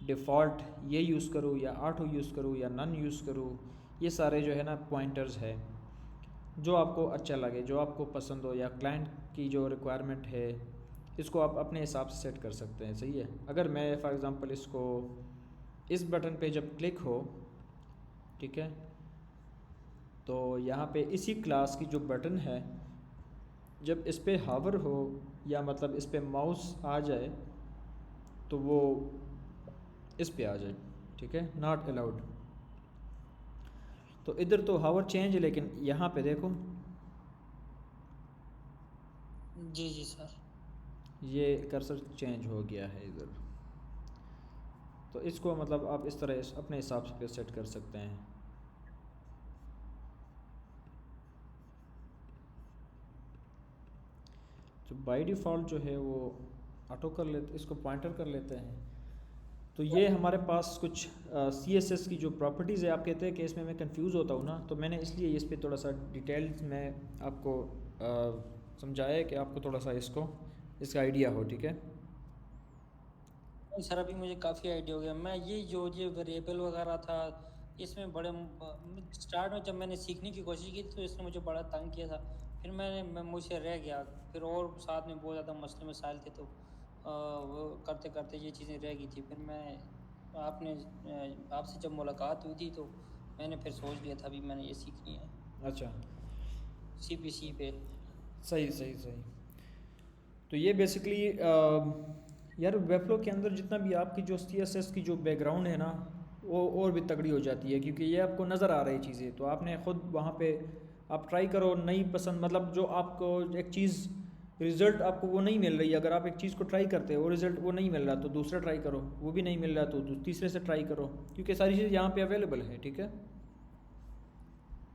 S2: डिफ़ॉल्ट ये यूज़ करूँ या ऑटो यूज़ करूँ या नन यूज़ करूँ, ये सारे जो है ना पॉइंटर्स है, जो आपको अच्छा लगे, जो आपको पसंद हो, या क्लाइंट की जो रिक्वायरमेंट है, इसको आप अपने हिसाब से सेट कर सकते हैं, सही है। अगर मैं फॉर एग्ज़ाम्पल इसको इस बटन पे जब क्लिक हो, ठीक है, तो यहाँ पे इसी क्लास की जो बटन है, जब इस पे हावर हो या मतलब इस पे माउस आ जाए तो वो इस पे आ जाए, ठीक है, नॉट अलाउड। तो इधर तो हावर चेंज है, लेकिन यहाँ पे देखो
S1: जी जी सर।
S2: ये कर्सर चेंज हो गया है इधर। तो इसको मतलब आप इस तरह अपने हिसाब से सेट कर सकते हैं। तो बाय डिफ़ॉल्ट जो है वो ऑटो कर लेते, इसको पॉइंटर कर लेते हैं। तो ये हमारे पास कुछ CSS की जो प्रॉपर्टीज़ है, आप कहते हैं कि इसमें मैं कंफ्यूज होता हूँ ना, तो मैंने इसलिए इस पे थोड़ा सा डिटेल्स में आपको समझाया है कि आपको थोड़ा सा इसका आइडिया हो, ठीक है।
S1: नहीं सर, अभी मुझे काफ़ी आइडिया हो गया। मैं ये वेरिएबल वगैरह था, इसमें बड़े स्टार्ट में जब मैंने सीखने की कोशिश की तो इसने मुझे बड़ा तंग किया था। फिर मैं मुझसे रह गया। फिर और साथ में बहुत ज़्यादा मसले मसाइल थे, तो वो करते करते ये चीज़ें रह गई थी। फिर आपसे जब मुलाकात हुई थी तो मैंने फिर सोच लिया था अभी मैंने ये सीखनी है
S2: अच्छा,
S1: CPC पे।
S2: सही सही सही। तो ये बेसिकली यार वेबफ्लो के अंदर जितना भी आपकी जो CSS की जो बैकग्राउंड है ना, वो और भी तगड़ी हो जाती है, क्योंकि ये आपको नज़र आ रही चीज़ें, तो आपने ख़ुद वहाँ पे आप ट्राई करो, नहीं पसंद मतलब जो आपको एक चीज़ रिज़ल्ट आपको वो नहीं मिल रही, अगर आप एक चीज़ को ट्राई करते हो रिज़ल्ट वो नहीं मिल रहा तो दूसरा ट्राई करो, वो भी नहीं मिल रहा तो तीसरे से ट्राई करो, क्योंकि सारी चीज़ यहाँ पे अवेलेबल है। ठीक है।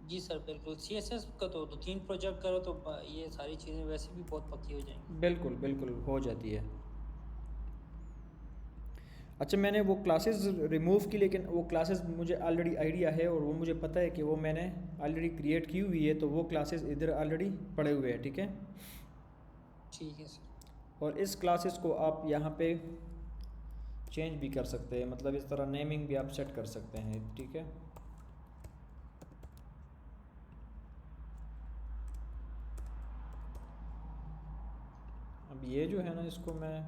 S1: जी सर बिल्कुल, CSS का तो 3 प्रोजेक्ट करो तो ये सारी चीज़ें वैसे भी बहुत पक्की हो जाएंगी।
S2: बिल्कुल बिल्कुल हो जाती है। अच्छा, मैंने वो क्लासेस रिमूव की, लेकिन वो क्लासेस मुझे ऑलरेडी आइडिया है और वो मुझे पता है कि वो मैंने ऑलरेडी क्रिएट की हुई है, तो वो क्लासेस इधर ऑलरेडी पड़े हुए हैं। ठीक है।
S1: ठीक है सर।
S2: और इस क्लासेस को आप यहाँ पे चेंज भी कर सकते हैं, मतलब इस तरह नेमिंग भी आप सेट कर सकते हैं। ठीक है। अब ये जो है ना, इसको मैं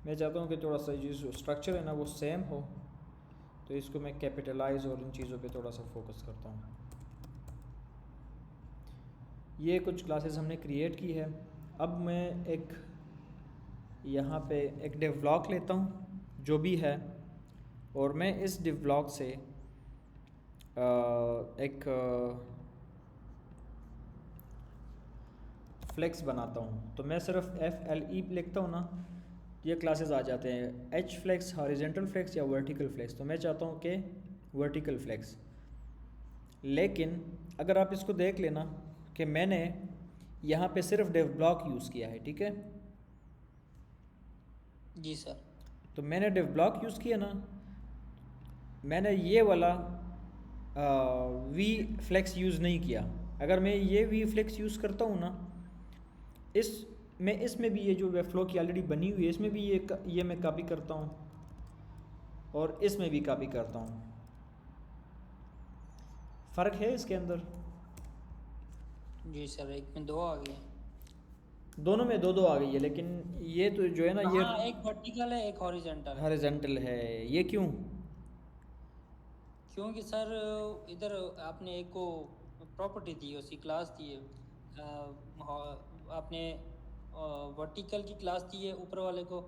S2: चाहता हूँ कि थोड़ा सा ये जो स्ट्रक्चर है ना वो सेम हो, तो इसको मैं कैपिटलाइज और इन चीज़ों पे थोड़ा सा फोकस करता हूँ। ये कुछ क्लासेस हमने क्रिएट की है। अब मैं एक यहाँ पे एक डिव ब्लॉक लेता हूँ जो भी है, और मैं इस डिव ब्लॉक से एक फ्लेक्स बनाता हूँ। तो मैं सिर्फ FLE लिखता हूँ ना, ये क्लासेस आ जाते हैं, H फ्लेक्स, हॉरिजेंटल फ्लेक्स या वर्टिकल फ्लेक्स। तो मैं चाहता हूँ कि वर्टिकल फ्लेक्स, लेकिन अगर आप इसको देख लेना कि मैंने यहाँ पे सिर्फ डिव ब्लॉक यूज़ किया है। ठीक है।
S1: जी सर।
S2: तो मैंने डिव ब्लॉक यूज़ किया ना, मैंने ये वाला V फ्लेक्स यूज़ नहीं किया। अगर मैं ये V फ्लेक्स यूज़ करता हूँ ना, इसमें भी ये जो वेबफ्लो की ऑलरेडी बनी हुई है, इसमें भी ये मैं कॉपी करता हूँ और इसमें भी कॉपी करता हूँ। फ़र्क है इसके अंदर।
S1: जी सर, एक में 2 आ गए।
S2: दोनों में 2-2 आ गई है, लेकिन ये तो जो है ना, ये
S1: हाँ, एक वर्टिकल है एक हॉरिजेंटल है।
S2: हॉरिजॉन्टल है। ये क्यों?
S1: क्योंकि सर इधर आपने एक को प्रॉपर्टी दी है, उसकी क्लास दी है, आपने वर्टिकल की क्लास दी है ऊपर वाले को,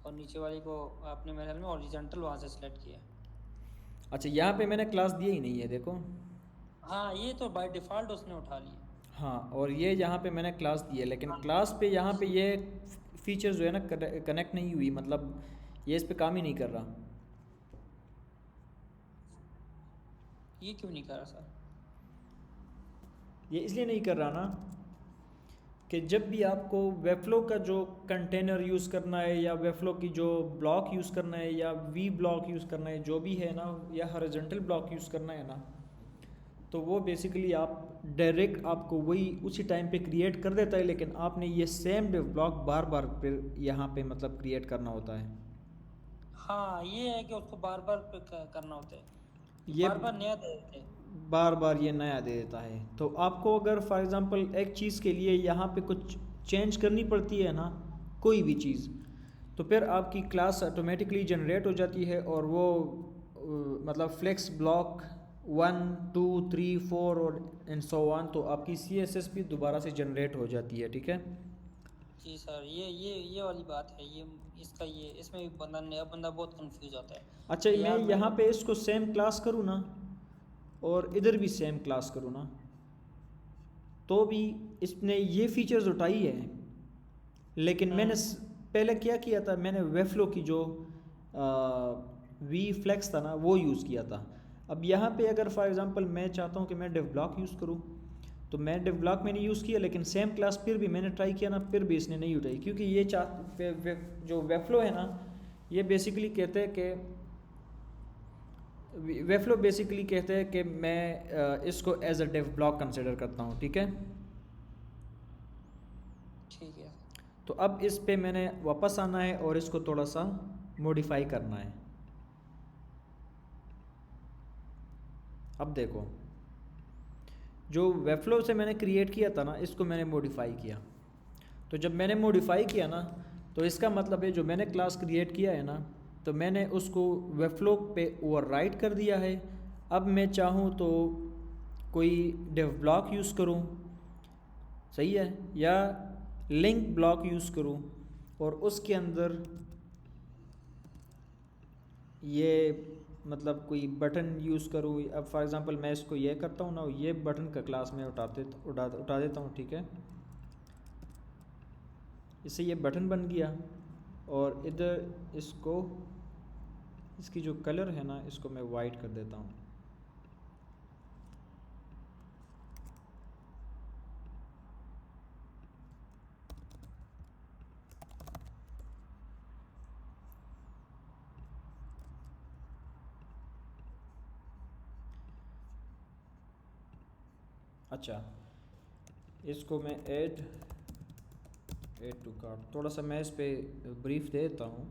S1: और नीचे वाले को आपने मेरे ख्याल में हॉरिजॉन्टल वहाँ से सेलेक्ट किया।
S2: अच्छा, यहाँ पे मैंने क्लास दिया ही नहीं है, देखो।
S1: हाँ, ये तो बाय डिफ़ॉल्ट उसने उठा लिया।
S2: हाँ, और ये यहाँ पे मैंने क्लास दी है, लेकिन
S1: हाँ,
S2: क्लास पे यहाँ पे ये फीचर जो है ना कनेक्ट नहीं हुई, मतलब ये इस पे काम ही नहीं कर रहा।
S1: ये क्यों नहीं करा सर?
S2: ये इसलिए नहीं कर रहा ना कि जब भी आपको वेबफ्लो का जो कंटेनर यूज़ करना है, या वेबफ्लो की जो ब्लॉक यूज़ करना है, या V ब्लॉक यूज़ करना है, जो भी है ना, या हॉरिजॉन्टल ब्लॉक यूज़ करना है ना, तो वो बेसिकली आप डायरेक्ट आपको वही उसी टाइम पे क्रिएट कर देता है, लेकिन आपने ये सेम डिव ब्लॉक बार बार फिर यहाँ पे मतलब क्रिएट करना होता है।
S1: हाँ, ये है कि उसको बार बार करना होता है,
S2: ये
S1: बार बार नया दे देते हैं।
S2: बार बार ये नया दे देता है। तो आपको अगर फॉर एग्ज़ाम्पल एक चीज़ के लिए यहाँ पे कुछ चेंज करनी पड़ती है ना, कोई भी चीज़, तो फिर आपकी क्लास ऑटोमेटिकली जनरेट हो जाती है, और वो मतलब फ्लेक्स ब्लॉक 1 2 3 4 और एंड सो ऑन, तो आपकी CSS भी दोबारा से जनरेट हो जाती है। ठीक है।
S1: जी सर, ये वाली बात है, ये इसका ये इसमें भी नया बंदा बहुत कंफ्यूज होता है
S2: अच्छा,
S1: कि
S2: मैं
S1: यार
S2: यहाँ पे इसको सेम क्लास करूँ ना, और इधर भी सेम क्लास करूँ ना, तो भी इसने ये फीचर्स उठाई है, लेकिन मैंने पहले क्या किया था, मैंने वेबफ्लो की जो V फ्लेक्स था ना वो यूज़ किया था। अब यहाँ पे अगर फॉर एग्ज़ाम्पल मैं चाहता हूँ कि मैं डिव ब्लॉक यूज़ करूँ, तो मैं डिव ब्लॉक मैंने यूज़ किया, लेकिन सेम क्लास फिर भी मैंने ट्राई किया ना, फिर भी इसने नहीं उठाई, क्योंकि ये जो वेबफ्लो है ना, ये बेसिकली कहते हैं कि वेबफ्लो बेसिकली कहते हैं कि मैं इसको as a div block consider करता हूँ। ठीक है।
S1: ठीक है।
S2: तो अब इस पे मैंने वापस आना है और इसको थोड़ा सा मॉडिफाई करना है। अब देखो, जो वेबफ्लो से मैंने क्रिएट किया था ना, इसको मैंने मॉडिफाई किया। तो जब मैंने मॉडिफाई किया ना, तो इसका मतलब है जो मैंने क्लास क्रिएट किया है ना, तो मैंने उसको वेबफ्लो पे ओवरराइट कर दिया है। अब मैं चाहूँ तो कोई डिव ब्लॉक यूज़ करूँ, सही है, या लिंक ब्लॉक यूज़ करूँ और उसके अंदर ये मतलब कोई बटन यूज़ करूँ। अब फॉर एग्ज़ाम्पल मैं इसको ये करता हूँ ना, ये बटन का क्लास में उठा देता हूँ, ठीक है। इससे ये बटन बन गया और इधर इसको, इसकी जो कलर है ना, इसको मैं वाइट कर देता हूँ। अच्छा, इसको मैं ऐड टू कार्ट, थोड़ा सा मैं इस पर ब्रीफ दे देता हूँ।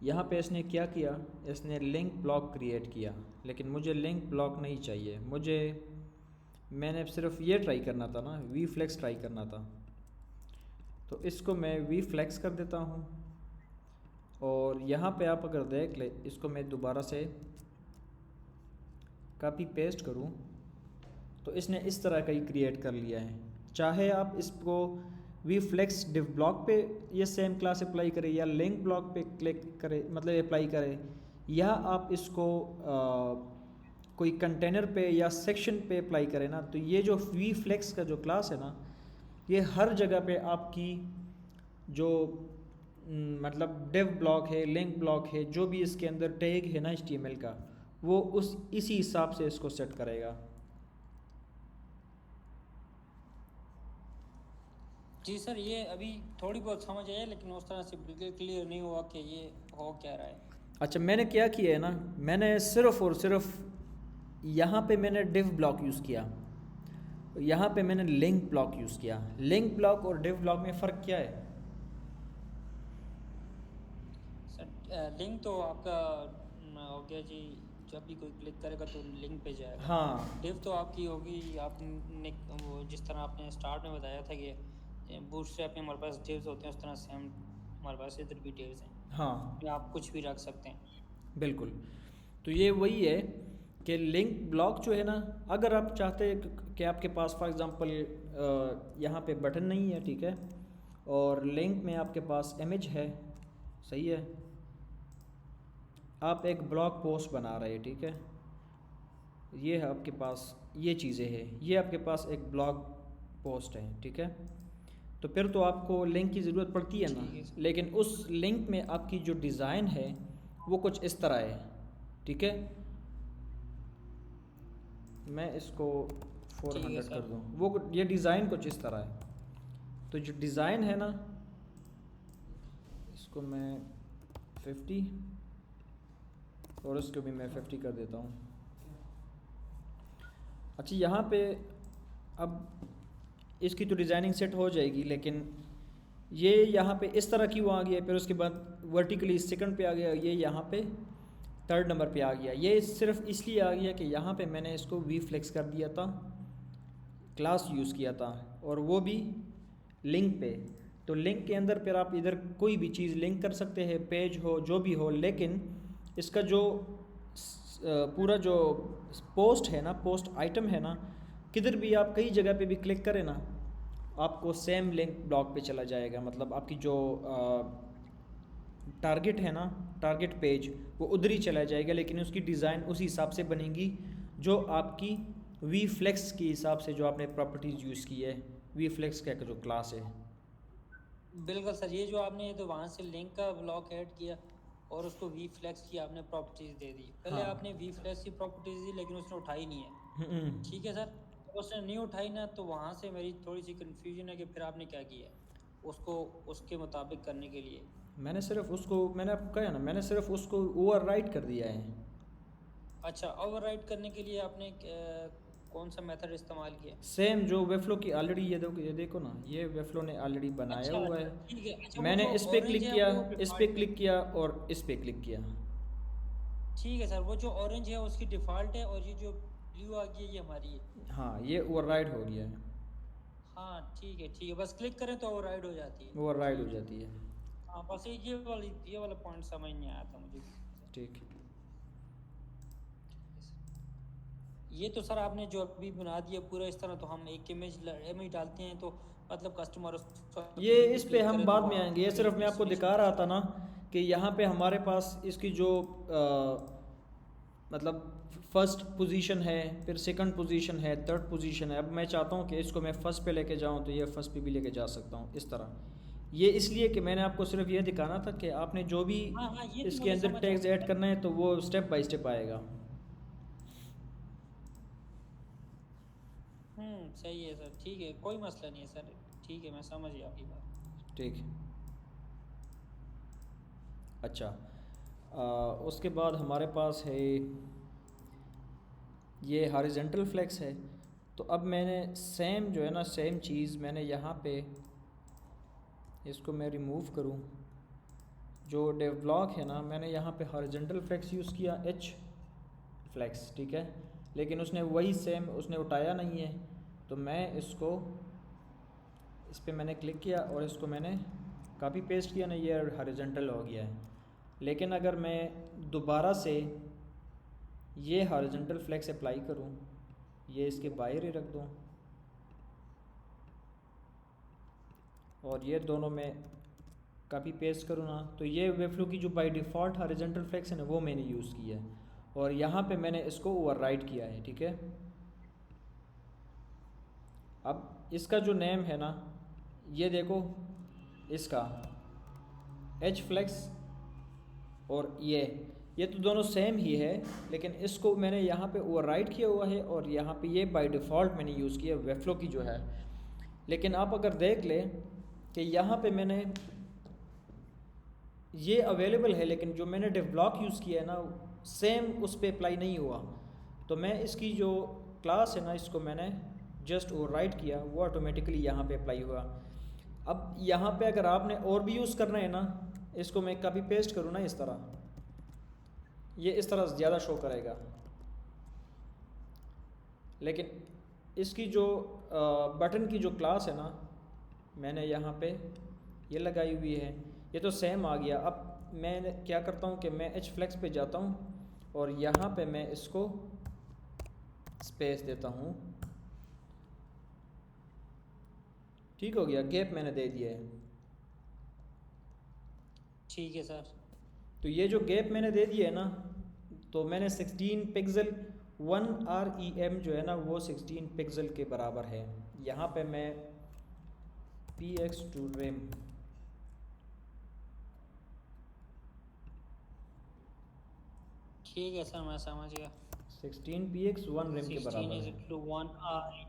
S2: यहाँ पे इसने क्या किया, इसने लिंक ब्लॉक क्रिएट किया, लेकिन मुझे लिंक ब्लॉक नहीं चाहिए। मैंने सिर्फ ये ट्राई करना था ना, वी फ्लेक्स ट्राई करना था। तो इसको मैं वी फ्लेक्स कर देता हूँ और यहाँ पे आप अगर देख ले, इसको मैं दोबारा से कॉपी पेस्ट करूँ तो इसने इस तरह का ही क्रिएट कर लिया है। चाहे आप इसको वी फ्लेक्स डिव ब्लॉक पे ये सेम क्लास अप्लाई करें या लिंक ब्लॉक पे क्लिक करें, मतलब अप्लाई करें, या आप इसको कोई कंटेनर पे या सेक्शन पे अप्लाई करें ना, तो ये जो वी फ्लेक्स का जो क्लास है ना, ये हर जगह पे आपकी जो मतलब डिव ब्लॉक है, लिंक ब्लॉक है, जो भी इसके अंदर टैग है ना HTML का, वो इसी हिसाब से इसको सेट करेगा।
S1: जी सर, ये अभी थोड़ी बहुत समझ आया, लेकिन उस तरह से बिल्कुल क्लियर नहीं हुआ कि ये हो क्या रहा है।
S2: अच्छा, मैंने क्या किया है ना, मैंने सिर्फ और सिर्फ यहाँ पे मैंने डिव ब्लॉक यूज़ किया, यहाँ पे मैंने लिंक ब्लॉक यूज़ किया। लिंक ब्लॉक और डिव ब्लॉक में फ़र्क क्या है?
S1: सर लिंक तो आपका हो गया जी, जब भी कोई क्लिक करेगा तो लिंक पे जाएगा।
S2: हाँ,
S1: डिव तो आपकी होगी, आपने वो जिस तरह आपने स्टार्ट में बताया था कि बूटस्ट्रैप में हमारे पास डिव्स होते हैं, उस तरह से हम हमारे पास इधर भी डिव्स हैं,
S2: हाँ,
S1: या आप कुछ भी रख सकते हैं।
S2: बिल्कुल। तो ये वही है कि लिंक ब्लॉक जो है ना, अगर आप चाहते हैं कि आपके पास फॉर एग्ज़ाम्पल यहाँ पे बटन नहीं है, ठीक है, और लिंक में आपके पास इमेज है, सही है, आप एक ब्लॉग पोस्ट बना रहे हैं, ठीक है, ये है आपके पास, ये चीज़ें हैं, ये आपके पास एक ब्लॉग पोस्ट है, ठीक है। तो फिर तो आपको लिंक की ज़रूरत पड़ती है ना,
S1: ठीक है सर।
S2: लेकिन उस लिंक में आपकी जो डिज़ाइन है वो कुछ इस तरह है, ठीक है। मैं इसको
S1: ठीक है
S2: 400 कर
S1: सर।
S2: दूँ, वो ये डिज़ाइन कुछ इस तरह है। तो जो डिज़ाइन है ना, इसको मैं 50 और इसको भी मैं 50 कर देता हूँ। अच्छा, यहाँ पे अब इसकी तो डिज़ाइनिंग सेट हो जाएगी, लेकिन ये यहाँ पे इस तरह क्यों आ गया, फिर उसके बाद वर्टिकली सेकंड पे आ गया, ये यहाँ पे थर्ड नंबर पे आ गया। ये सिर्फ इसलिए आ गया कि यहाँ पे मैंने इसको वी फ्लेक्स कर दिया था, क्लास यूज़ किया था, और वो भी लिंक पे। तो लिंक के अंदर फिर आप इधर कोई भी चीज़ लिंक कर सकते हैं, पेज हो, जो भी हो, लेकिन इसका जो पूरा जो पोस्ट है ना, पोस्ट आइटम है ना, किधर भी आप कई जगह पे भी क्लिक करें ना, आपको सेम लिंक ब्लॉक पे चला जाएगा। मतलब आपकी जो टारगेट है ना, टारगेट पेज, वो उधर ही चला जाएगा, लेकिन उसकी डिज़ाइन उसी हिसाब से बनेगी जो आपकी वी फ्लेक्स के हिसाब से जो आपने प्रॉपर्टीज़ यूज़ की है, वी फ्लेक्स का जो क्लास है।
S1: बिल्कुल सर, ये जो आपने ये तो वहाँ से लिंक का ब्लॉक ऐड किया और उसको वी फ्लेक्स की आपने प्रॉपर्टीज़ दे दी। पहले
S2: हाँ।
S1: आपने वी फ्लेक्स की प्रॉपर्टीज़ दी, लेकिन उसने उठाई नहीं है।
S2: हम्म।
S1: ठीक है सर, तो उसने नहीं उठाई ना, तो वहाँ से मेरी थोड़ी सी कन्फ्यूजन है कि फिर आपने क्या किया उसको उसके मुताबिक करने के लिए।
S2: मैंने सिर्फ उसको, मैंने आपको कहा ना, मैंने सिर्फ उसको ओवरराइट कर दिया है।
S1: अच्छा, ओवरराइड करने के लिए आपने कौन सा मेथड इस्तेमाल किया?
S2: सेम जो वेफ्लो की ऑलरेडी, ये देखो ना, ये वेफ्लो ने ऑलरेडी बनाया
S1: अच्छा
S2: हुआ
S1: अच्छा,
S2: है।
S1: ठीक है। अच्छा, वो
S2: मैंने
S1: जो
S2: इस पे
S1: ऑरेंज
S2: क्लिक
S1: है
S2: किया,
S1: वो
S2: इस पे
S1: डिफ़ॉल्ट है।
S2: क्लिक किया और इस पे क्लिक किया।
S1: ठीक है सर, वो जो ऑरेंज है उसकी डिफ़ॉल्ट है, और ये जो ब्लू आ गई है ये हमारी है।
S2: हाँ, ये ओवरराइड हो गया है,
S1: हाँ ठीक है, बस क्लिक करें तो ओवरराइड हो जाती है।
S2: ओवरराइड हो
S1: ठीक है।
S2: जाती है।
S1: हाँ, बस ये वाला पॉइंट समझ नहीं आया था मुझे।
S2: ठीक।
S1: ये तो सर आपने जो अभी बना दिया पूरा इस तरह, तो हम एक इमेज डालते हैं तो मतलब कस्टमर
S2: ये
S1: लिंक पे
S2: इस पे
S1: क्लिक
S2: हम
S1: करे तो
S2: बाद
S1: वो
S2: में आएंगे, ये
S1: आपकी
S2: सिर्फ मैं आपको
S1: स्पेसिफिकेशन
S2: दिखा रहा
S1: से।
S2: था ना कि यहाँ पे हमारे पास इसकी जो मतलब फर्स्ट पोजीशन है, फिर सेकंड पोजीशन है, थर्ड पोजीशन है। अब मैं चाहता हूँ कि इसको मैं फ़र्स्ट पे लेके जाऊँ, तो ये फ़र्स्ट पे भी लेके जा सकता हूँ इस तरह। ये इसलिए कि मैंने आपको सिर्फ ये दिखाना था कि आपने जो भी
S1: हाँ हाँ, ये तो
S2: इसके
S1: मुझे
S2: अंदर
S1: समझ आ
S2: टैग्स
S1: गया
S2: ऐड
S1: सर।
S2: करना है तो वो स्टेप बाय स्टेप आएगा।
S1: सही है सर, ठीक है, कोई मसला नहीं है सर। ठीक है, मैं समझ गया आपकी बात।
S2: ठीक है। अच्छा, उसके बाद हमारे पास है ये हॉरिजेंटल फ्लेक्स है। तो अब मैंने सेम जो है ना, सेम चीज़ मैंने यहाँ पे इसको मैं रिमूव करूँ, जो डेव ब्लॉक है ना, मैंने यहाँ पे हॉरिजेंटल फ्लेक्स यूज़ किया, एच फ्लेक्स, ठीक है। लेकिन उसने वही सेम उसने उठाया नहीं है, तो मैं इसको इस पे मैंने क्लिक किया और इसको मैंने कॉपी पेस्ट किया ना, ये हॉरिजेंटल हो गया है। लेकिन अगर मैं दोबारा से ये हॉरिजेंटल फ्लेक्स अप्लाई करूँ, ये इसके बाहर ही रख दूँ और ये दोनों में कॉपी पेस्ट करूँ ना, तो ये वेफ्लो की जो बाय डिफ़ॉल्ट हॉरिजेंटल फ्लेक्स है ना, वो मैंने यूज़ किया है और यहाँ पे मैंने इसको ओवरराइट किया है, ठीक है। अब इसका जो नेम है ना, ये देखो, इसका एच फ्लेक्स और ये तो दोनों सेम ही है, लेकिन इसको मैंने यहाँ पे ओवरराइट किया हुआ है और यहाँ पे ये बाय डिफ़ॉल्ट मैंने यूज़ किया वेफ्लो की जो है। लेकिन आप अगर देख लें कि यहाँ पे मैंने ये अवेलेबल है, लेकिन जो मैंने डेवलॉक यूज़ किया है ना, सेम उस पर अप्लाई नहीं हुआ। तो मैं इसकी जो क्लास है ना, इसको मैंने जस्ट ओवरराइट किया, वो ऑटोमेटिकली यहाँ पे अप्लाई हुआ। अब यहाँ पे अगर आपने और भी यूज़ करना है ना, इसको मैं कॉपी पेस्ट करूँ ना इस तरह, ये इस तरह ज़्यादा शो करेगा। लेकिन इसकी जो बटन की जो क्लास है ना, मैंने यहाँ पे ये लगाई हुई है, ये तो सेम आ गया। अब मैं क्या करता हूँ कि मैं एच फ्लेक्स पे जाता हूँ और यहाँ पे मैं इसको स्पेस देता हूँ, ठीक हो गया, गैप मैंने दे दिया है।
S1: ठीक है सर।
S2: तो ये जो गैप मैंने दे दिया है ना, तो मैंने 16 पिक्सल 1 REM जो है ना, वो 16 पिक्सल के बराबर है। यहाँ पे मैं px2 rem
S1: ठीक है सर, मैं समझ गया।
S2: 16 px1 rem के
S1: 16
S2: बराबर
S1: इज
S2: है,
S1: टू 1 आर।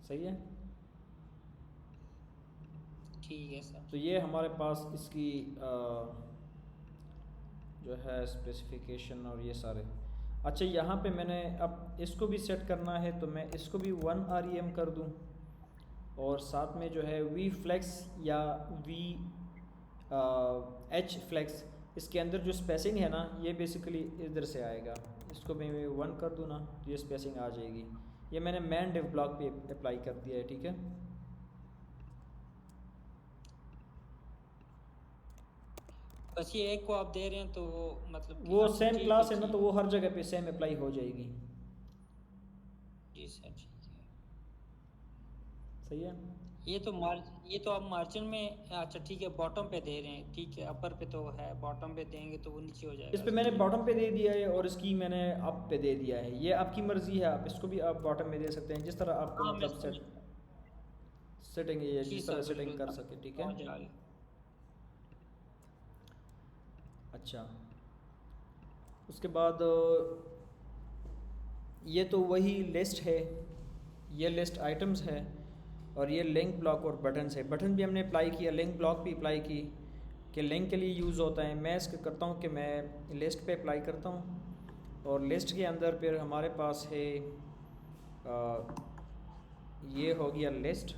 S2: सही है।
S1: ठीक है सर।
S2: तो ये हमारे पास इसकी जो है स्पेसिफिकेशन और ये सारे। अच्छा, यहाँ पे मैंने अब इसको भी सेट करना है, तो मैं इसको भी 1 REM कर दूँ और साथ में जो है वी फ्लेक्स या वी एच फ्लेक्स, इसके अंदर जो स्पेसिंग है ना, ये बेसिकली इधर से आएगा। इसको मैं 1 कर दूँ ना, तो ये स्पेसिंग आ जाएगी। ये मैंने मैन डेव ब्लॉक पे अप्लाई कर दिया है, ठीक है।
S1: बस ये एक को आप दे रहे हैं तो वो मतलब कि
S2: वो
S1: हर
S2: सेम
S1: चीज़
S2: क्लास है ना,
S1: देखिए।
S2: तो वो हर जगह पे सेम अप्लाई हो जाएगी।
S1: जी सर, ठीक है।
S2: सही है।
S1: ये तो आप मार्जिन में, अच्छा ठीक है, बॉटम पे दे रहे हैं, ठीक है। अपर पे तो है, बॉटम पे देंगे तो वो नीचे हो
S2: इस
S1: जाएगा,
S2: पे मैंने
S1: सही है।
S2: बॉटम पे दे दिया है और इसकी मैंने अप पे दे दिया है। ये आपकी मर्ज़ी है, आप इसको भी आप बॉटम में दे सकते हैं, जिस तरह आपको
S1: हाँ, मैं
S2: मतलब
S1: समझ।
S2: सेटिंग है,
S1: जी
S2: जिस तरह
S1: सर,
S2: सेटिंग
S1: बिल्कुल
S2: कर सके, ठीक है।
S1: समझ आ गया।
S2: अच्छा, उसके बाद ये तो वही लिस्ट है, ये लिस्ट आइटम्स है और ये लिंक ब्लॉक और बटन्स है। बटन भी हमने अप्लाई किया, लिंक ब्लॉक भी अप्लाई की कि लिंक के लिए यूज़ होता है। मैं इसका करता हूँ कि मैं लिस्ट पे अप्लाई करता हूँ और लिस्ट के अंदर फिर हमारे पास है ये हो गया लिस्ट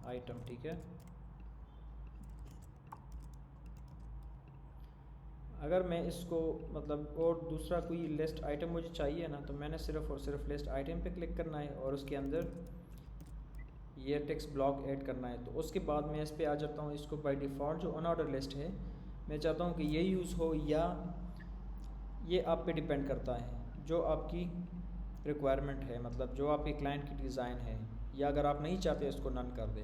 S2: आइटम, ठीक है। अगर मैं इसको मतलब और दूसरा कोई लिस्ट आइटम मुझे चाहिए ना, तो मैंने सिर्फ़ और सिर्फ लिस्ट आइटम पे क्लिक करना है और उसके अंदर ये टेक्स्ट ब्लॉक ऐड करना है। तो उसके बाद मैं इस पे आ जाता हूँ। इसको बाय डिफ़ॉल्ट जो अनऑर्डर लिस्ट है, मैं चाहता हूँ कि ये यूज़ हो, या ये आप पे डिपेंड करता है जो आपकी रिक्वायरमेंट है, मतलब जो आपके क्लाइंट की डिज़ाइन है, या अगर आप नहीं चाहते इसको नन कर दें।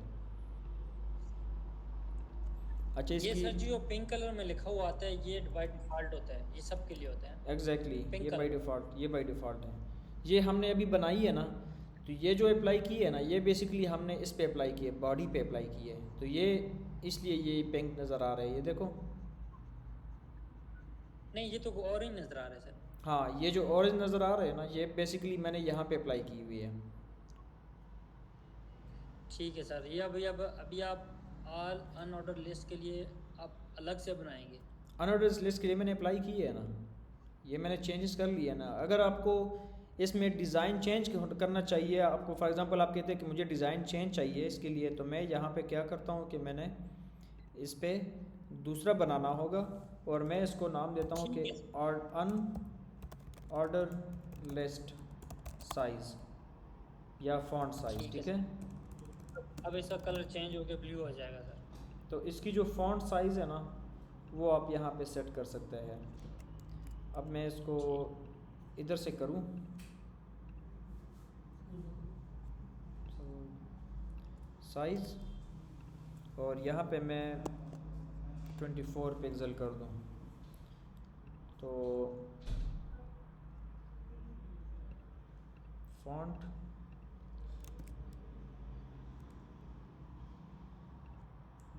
S2: अच्छा
S1: ये
S2: इसकी
S1: सर जी जो पिंक कलर में लिखा हुआ आता है ये बाय डिफ़ॉल्ट होता है, ये सब के लिए होता है,
S2: एग्जैक्टली
S1: पिंक
S2: ये बाय
S1: कलर।
S2: डिफ़ॉल्ट, ये बाय डिफ़ॉल्ट है। ये हमने अभी बनाई है ना, तो ये जो अप्लाई की है ना, ये बेसिकली हमने इस पे अप्लाई की है, बॉडी पे अप्लाई की है, तो ये इसलिए ये पिंक नज़र आ रहा है, ये देखो।
S1: नहीं, ये तो ऑरेंज नज़र आ रहा है सर।
S2: हाँ, ये जो ऑरेंज नज़र आ रहे हैं ना, ये बेसिकली मैंने यहाँ पे अप्लाई की हुई है।
S1: ठीक है सर, ये अभी आप ऑल अनऑर्डर लिस्ट के लिए आप अलग से बनाएंगे।
S2: अनऑर्डर्स लिस्ट के लिए मैंने अप्लाई की है ना, ये मैंने चेंजेस कर लिया ना। अगर आपको इसमें डिज़ाइन चेंज करना चाहिए, आपको फॉर एग्जांपल आप कहते हैं कि मुझे डिज़ाइन चेंज चाहिए इसके लिए, तो मैं यहाँ पे क्या करता हूँ कि मैंने इस पे दूसरा बनाना होगा, और मैं इसको नाम देता हूँ
S1: ठीक
S2: कि
S1: है
S2: अनऑर्डर लिस्ट साइज़ या फॉन्ट साइज़,
S1: ठीक है
S2: ठीक है।
S1: सर। अब इसका कलर चेंज होकर ब्लू हो जाएगा सर।
S2: तो इसकी जो फॉन्ट साइज़ है ना, वो आप यहाँ पे सेट कर सकते हैं। अब मैं इसको
S1: ठीक।
S2: इधर से करूँ, साइज़, और यहाँ पे मैं 24 पिक्सल कर दूँ, तो फॉन्ट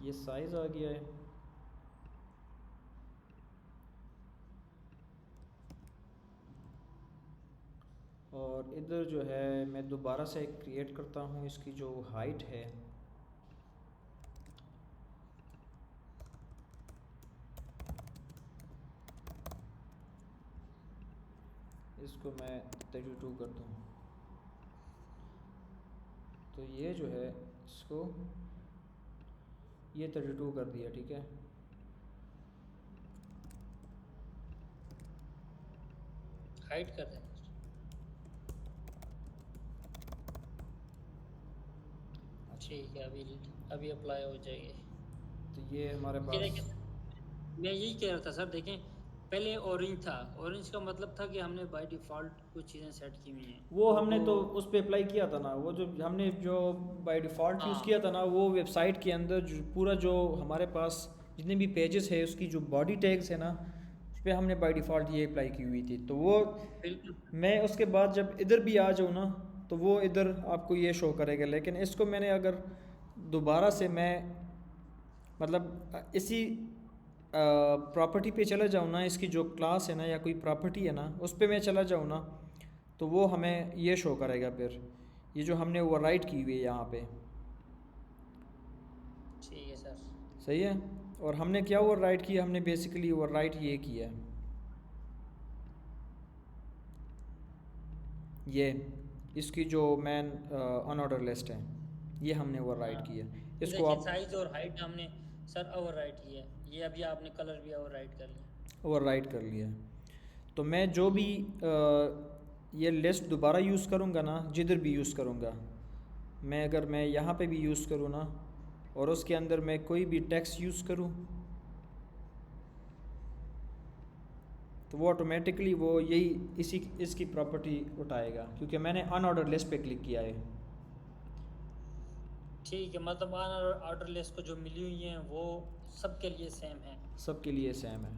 S2: ये साइज़ आ गया है। और इधर जो है मैं दोबारा से क्रिएट करता हूँ, इसकी जो हाइट है इसको मैं 32 कर दूँ, तो ये जो है इसको ये 32 कर दिया, ठीक है।
S1: हाइड कर दें। ठीक है, अभी अप्लाई हो जाएगी।
S2: तो ये हमारे
S1: ये
S2: पास,
S1: देखिए, मैं यही कह रहा था सर, देखें पहले ऑरेंज था, ऑरेंज का मतलब था कि हमने बाय डिफ़ॉल्ट कुछ चीज़ें सेट की हुई हैं,
S2: वो
S1: तो
S2: हमने
S1: वो
S2: तो उस पे अप्लाई किया था ना, वो जो हमने जो बाय डिफ़ॉल्ट यूज़
S1: हाँ
S2: किया था ना, वो वेबसाइट के अंदर जो पूरा जो हमारे पास जितने भी पेजेस है उसकी जो बॉडी टैग्स है ना, उस पर हमने बाय डिफ़ॉल्ट ये अप्लाई की हुई थी। तो वो
S1: बिल्कुल।
S2: मैं उसके बाद जब इधर भी आ जाऊँ ना, तो वो इधर आपको ये शो करेगा। लेकिन इसको मैंने अगर दोबारा से मैं मतलब इसी प्रॉपर्टी पे चला जाऊँ ना, इसकी जो क्लास है ना या कोई प्रॉपर्टी है ना, उस पे मैं चला जाऊँ ना, तो वो हमें ये शो करेगा फिर, ये जो हमने ओवरराइट की हुई है यहाँ पे।
S1: ठीक है सर।
S2: सही है। और हमने क्या ओवरराइट किया, हमने बेसिकली ओवरराइट ये किया है, ये इसकी जो मैन अनऑर्डर लिस्ट है, ये हमने ओवरराइट
S1: हाँ,
S2: किया।
S1: ये
S2: इसको
S1: देखिए
S2: आप
S1: साइज और हाइट हमने सर ओवर राइट की है, ये अभी आपने कलर भी ओवर राइट कर लिया।
S2: ओवरराइट कर लिया है। तो मैं जो भी ये लिस्ट दोबारा यूज़ करूँगा ना, जिधर भी यूज़ करूँगा, अगर मैं यहाँ पे भी यूज़ करूँ ना, और उसके अंदर मैं कोई भी टेक्स्ट यूज़ करूँ, तो वो ऑटोमेटिकली वो यही इसकी प्रॉपर्टी उठाएगा, क्योंकि मैंने अनऑर्डर लिस्ट पे क्लिक किया है।
S1: ठीक है, मतलब ऑर्डर लिस्ट को जो मिली हुई हैं वो सबके लिए सेम है।
S2: सबके लिए सेम है।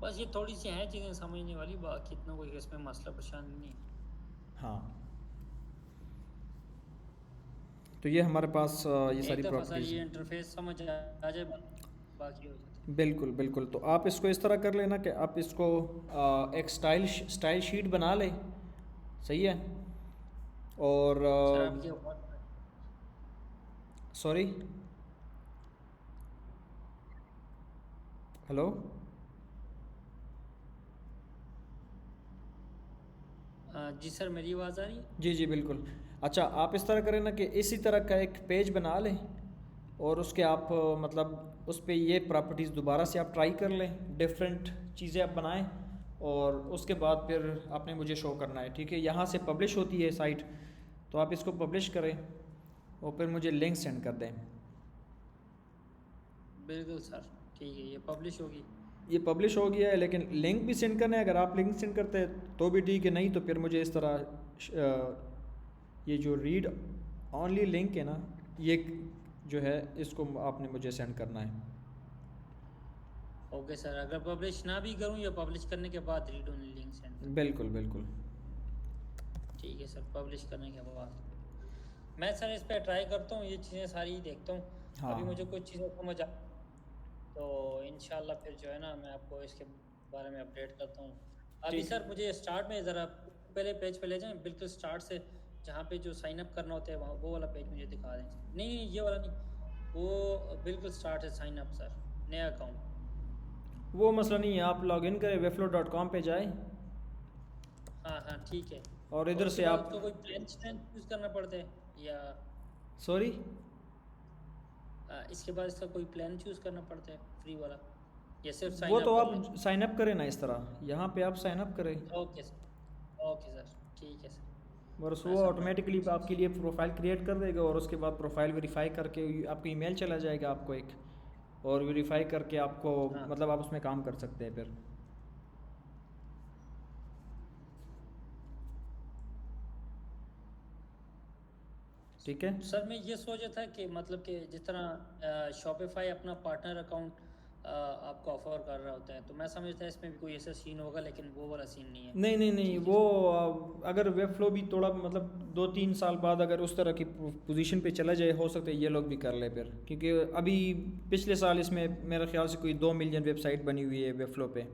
S1: बस ये थोड़ी सी हैं चीज़ें समझने वाली, बाकी इतना कोई इसमें मसला परेशानी नहीं है।
S2: हाँ, तो ये हमारे पास ये
S1: एक
S2: सारी
S1: दफ़ा सर
S2: प्रॉपर्टीज़
S1: ये
S2: हैं।
S1: इंटरफेस समझ आ जाए बाकी हो जाता
S2: बिल्कुल बिल्कुल। तो आप इसको इस तरह कर लेना कि आप इसको एक स्टाइल शीट बना लें, सही है। और
S1: है। सर आप ये
S2: सॉरी, हेलो,
S1: जी सर, मेरी आवाज़ आ रही है?
S2: जी जी बिल्कुल। अच्छा, आप इस तरह करें ना कि इसी तरह का एक पेज बना लें, और उसके आप मतलब उस पर ये प्रॉपर्टीज़ दोबारा से आप ट्राई कर लें, डिफरेंट चीज़ें आप बनाएं, और उसके बाद फिर आपने मुझे शो करना है, ठीक है। यहाँ से पब्लिश होती है साइट, तो आप इसको पब्लिश करें और फिर मुझे लिंक सेंड कर दें।
S1: बिल्कुल सर, ठीक है, ये पब्लिश होगी।
S2: ये पब्लिश हो गया है, लेकिन लिंक भी सेंड करना है। अगर आप लिंक सेंड करते हैं तो भी ठीक है, नहीं तो फिर मुझे इस तरह ये जो रीड ओनली लिंक है ना, ये जो है इसको आपने मुझे सेंड करना है।
S1: ओके सर, अगर पब्लिश ना भी करूँ या पब्लिश करने के बाद रीड ओनली लिंक सेंड।
S2: बिल्कुल बिल्कुल।
S1: ठीक है सर, पब्लिश करने के बाद मैं सर इस पर ट्राई करता हूँ, ये चीज़ें सारी देखता हूँ।
S2: हाँ
S1: अभी मुझे कुछ चीज़ें समझ आ, तो इंशाल्लाह फिर जो है ना मैं आपको इसके बारे में अपडेट करता हूँ। अभी
S2: ठीक।
S1: सर मुझे स्टार्ट में ज़रा पहले पेज पे ले जाएं, बिल्कुल स्टार्ट से, जहाँ पे जो साइन अप करना होता है वहाँ वो वाला पेज मुझे दिखा दें। नहीं नहीं, ये वाला नहीं, वो बिल्कुल स्टार्ट है साइन अप सर, नया अकाउंट।
S2: वो मसला नहीं है, आप लॉगिन करें webflow.com पे जाएं
S1: हाँ हाँ ठीक है।
S2: और
S1: और
S2: इधर
S1: उसके
S2: से
S1: बाद
S2: आप
S1: उसका कोई प्लान चूज़ करना पड़ता है या
S2: सॉरी
S1: इसके बाद इसका कोई प्लान चूज़ करना पड़ता है फ्री वाला, या सिर्फ साइन
S2: वो
S1: अप
S2: तो
S1: कर लें?
S2: आप साइन अप करें ना, इस तरह यहाँ पे आप साइन अप करें,
S1: ओके सर, ओके सर, ठीक है सर,
S2: बस
S1: मैं
S2: वो
S1: सबमिट
S2: ऑटोमेटिकली आपके लिए प्रोफाइल क्रिएट कर देगा और उसके बाद प्रोफाइल वेरीफाई करके आपको ईमेल चला जाएगा आपको एक, और वेरीफाई करके आपको
S1: हाँ
S2: मतलब आप उसमें काम कर सकते हैं फिर। ठीक है।
S1: सर, मैं ये सोचा था कि मतलब कि जिस तरह शॉपिफाई अपना पार्टनर अकाउंट आपको ऑफर कर रहा होता है, तो मैं समझता है इसमें भी कोई ऐसा सीन होगा, लेकिन वो वाला सीन नहीं है।
S2: नहीं नहीं नहीं,
S1: ठीक है
S2: वो
S1: सर।
S2: अगर वेबफ्लो भी थोड़ा मतलब 2-3 साल बाद अगर उस तरह की पोजीशन पे चला जाए, हो सकता है ये लोग भी कर ले फिर, क्योंकि अभी पिछले साल इसमें मेरे ख्याल से कोई 2 मिलियन वेबसाइट बनी हुई है वेबफ्लो पे।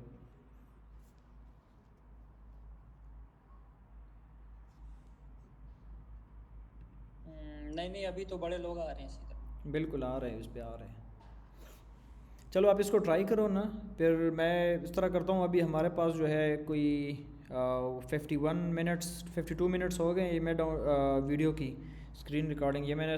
S1: नहीं नहीं, अभी तो बड़े लोग आ रहे हैं इसी तरह।
S2: बिल्कुल आ रहे हैं, इस पे आ रहे हैं। चलो आप इसको ट्राई करो ना, फिर मैं इस तरह करता हूँ। अभी हमारे पास जो है कोई 51 मिनट्स 52 मिनट्स हो गए ये मैं वीडियो की स्क्रीन रिकॉर्डिंग, ये मैंने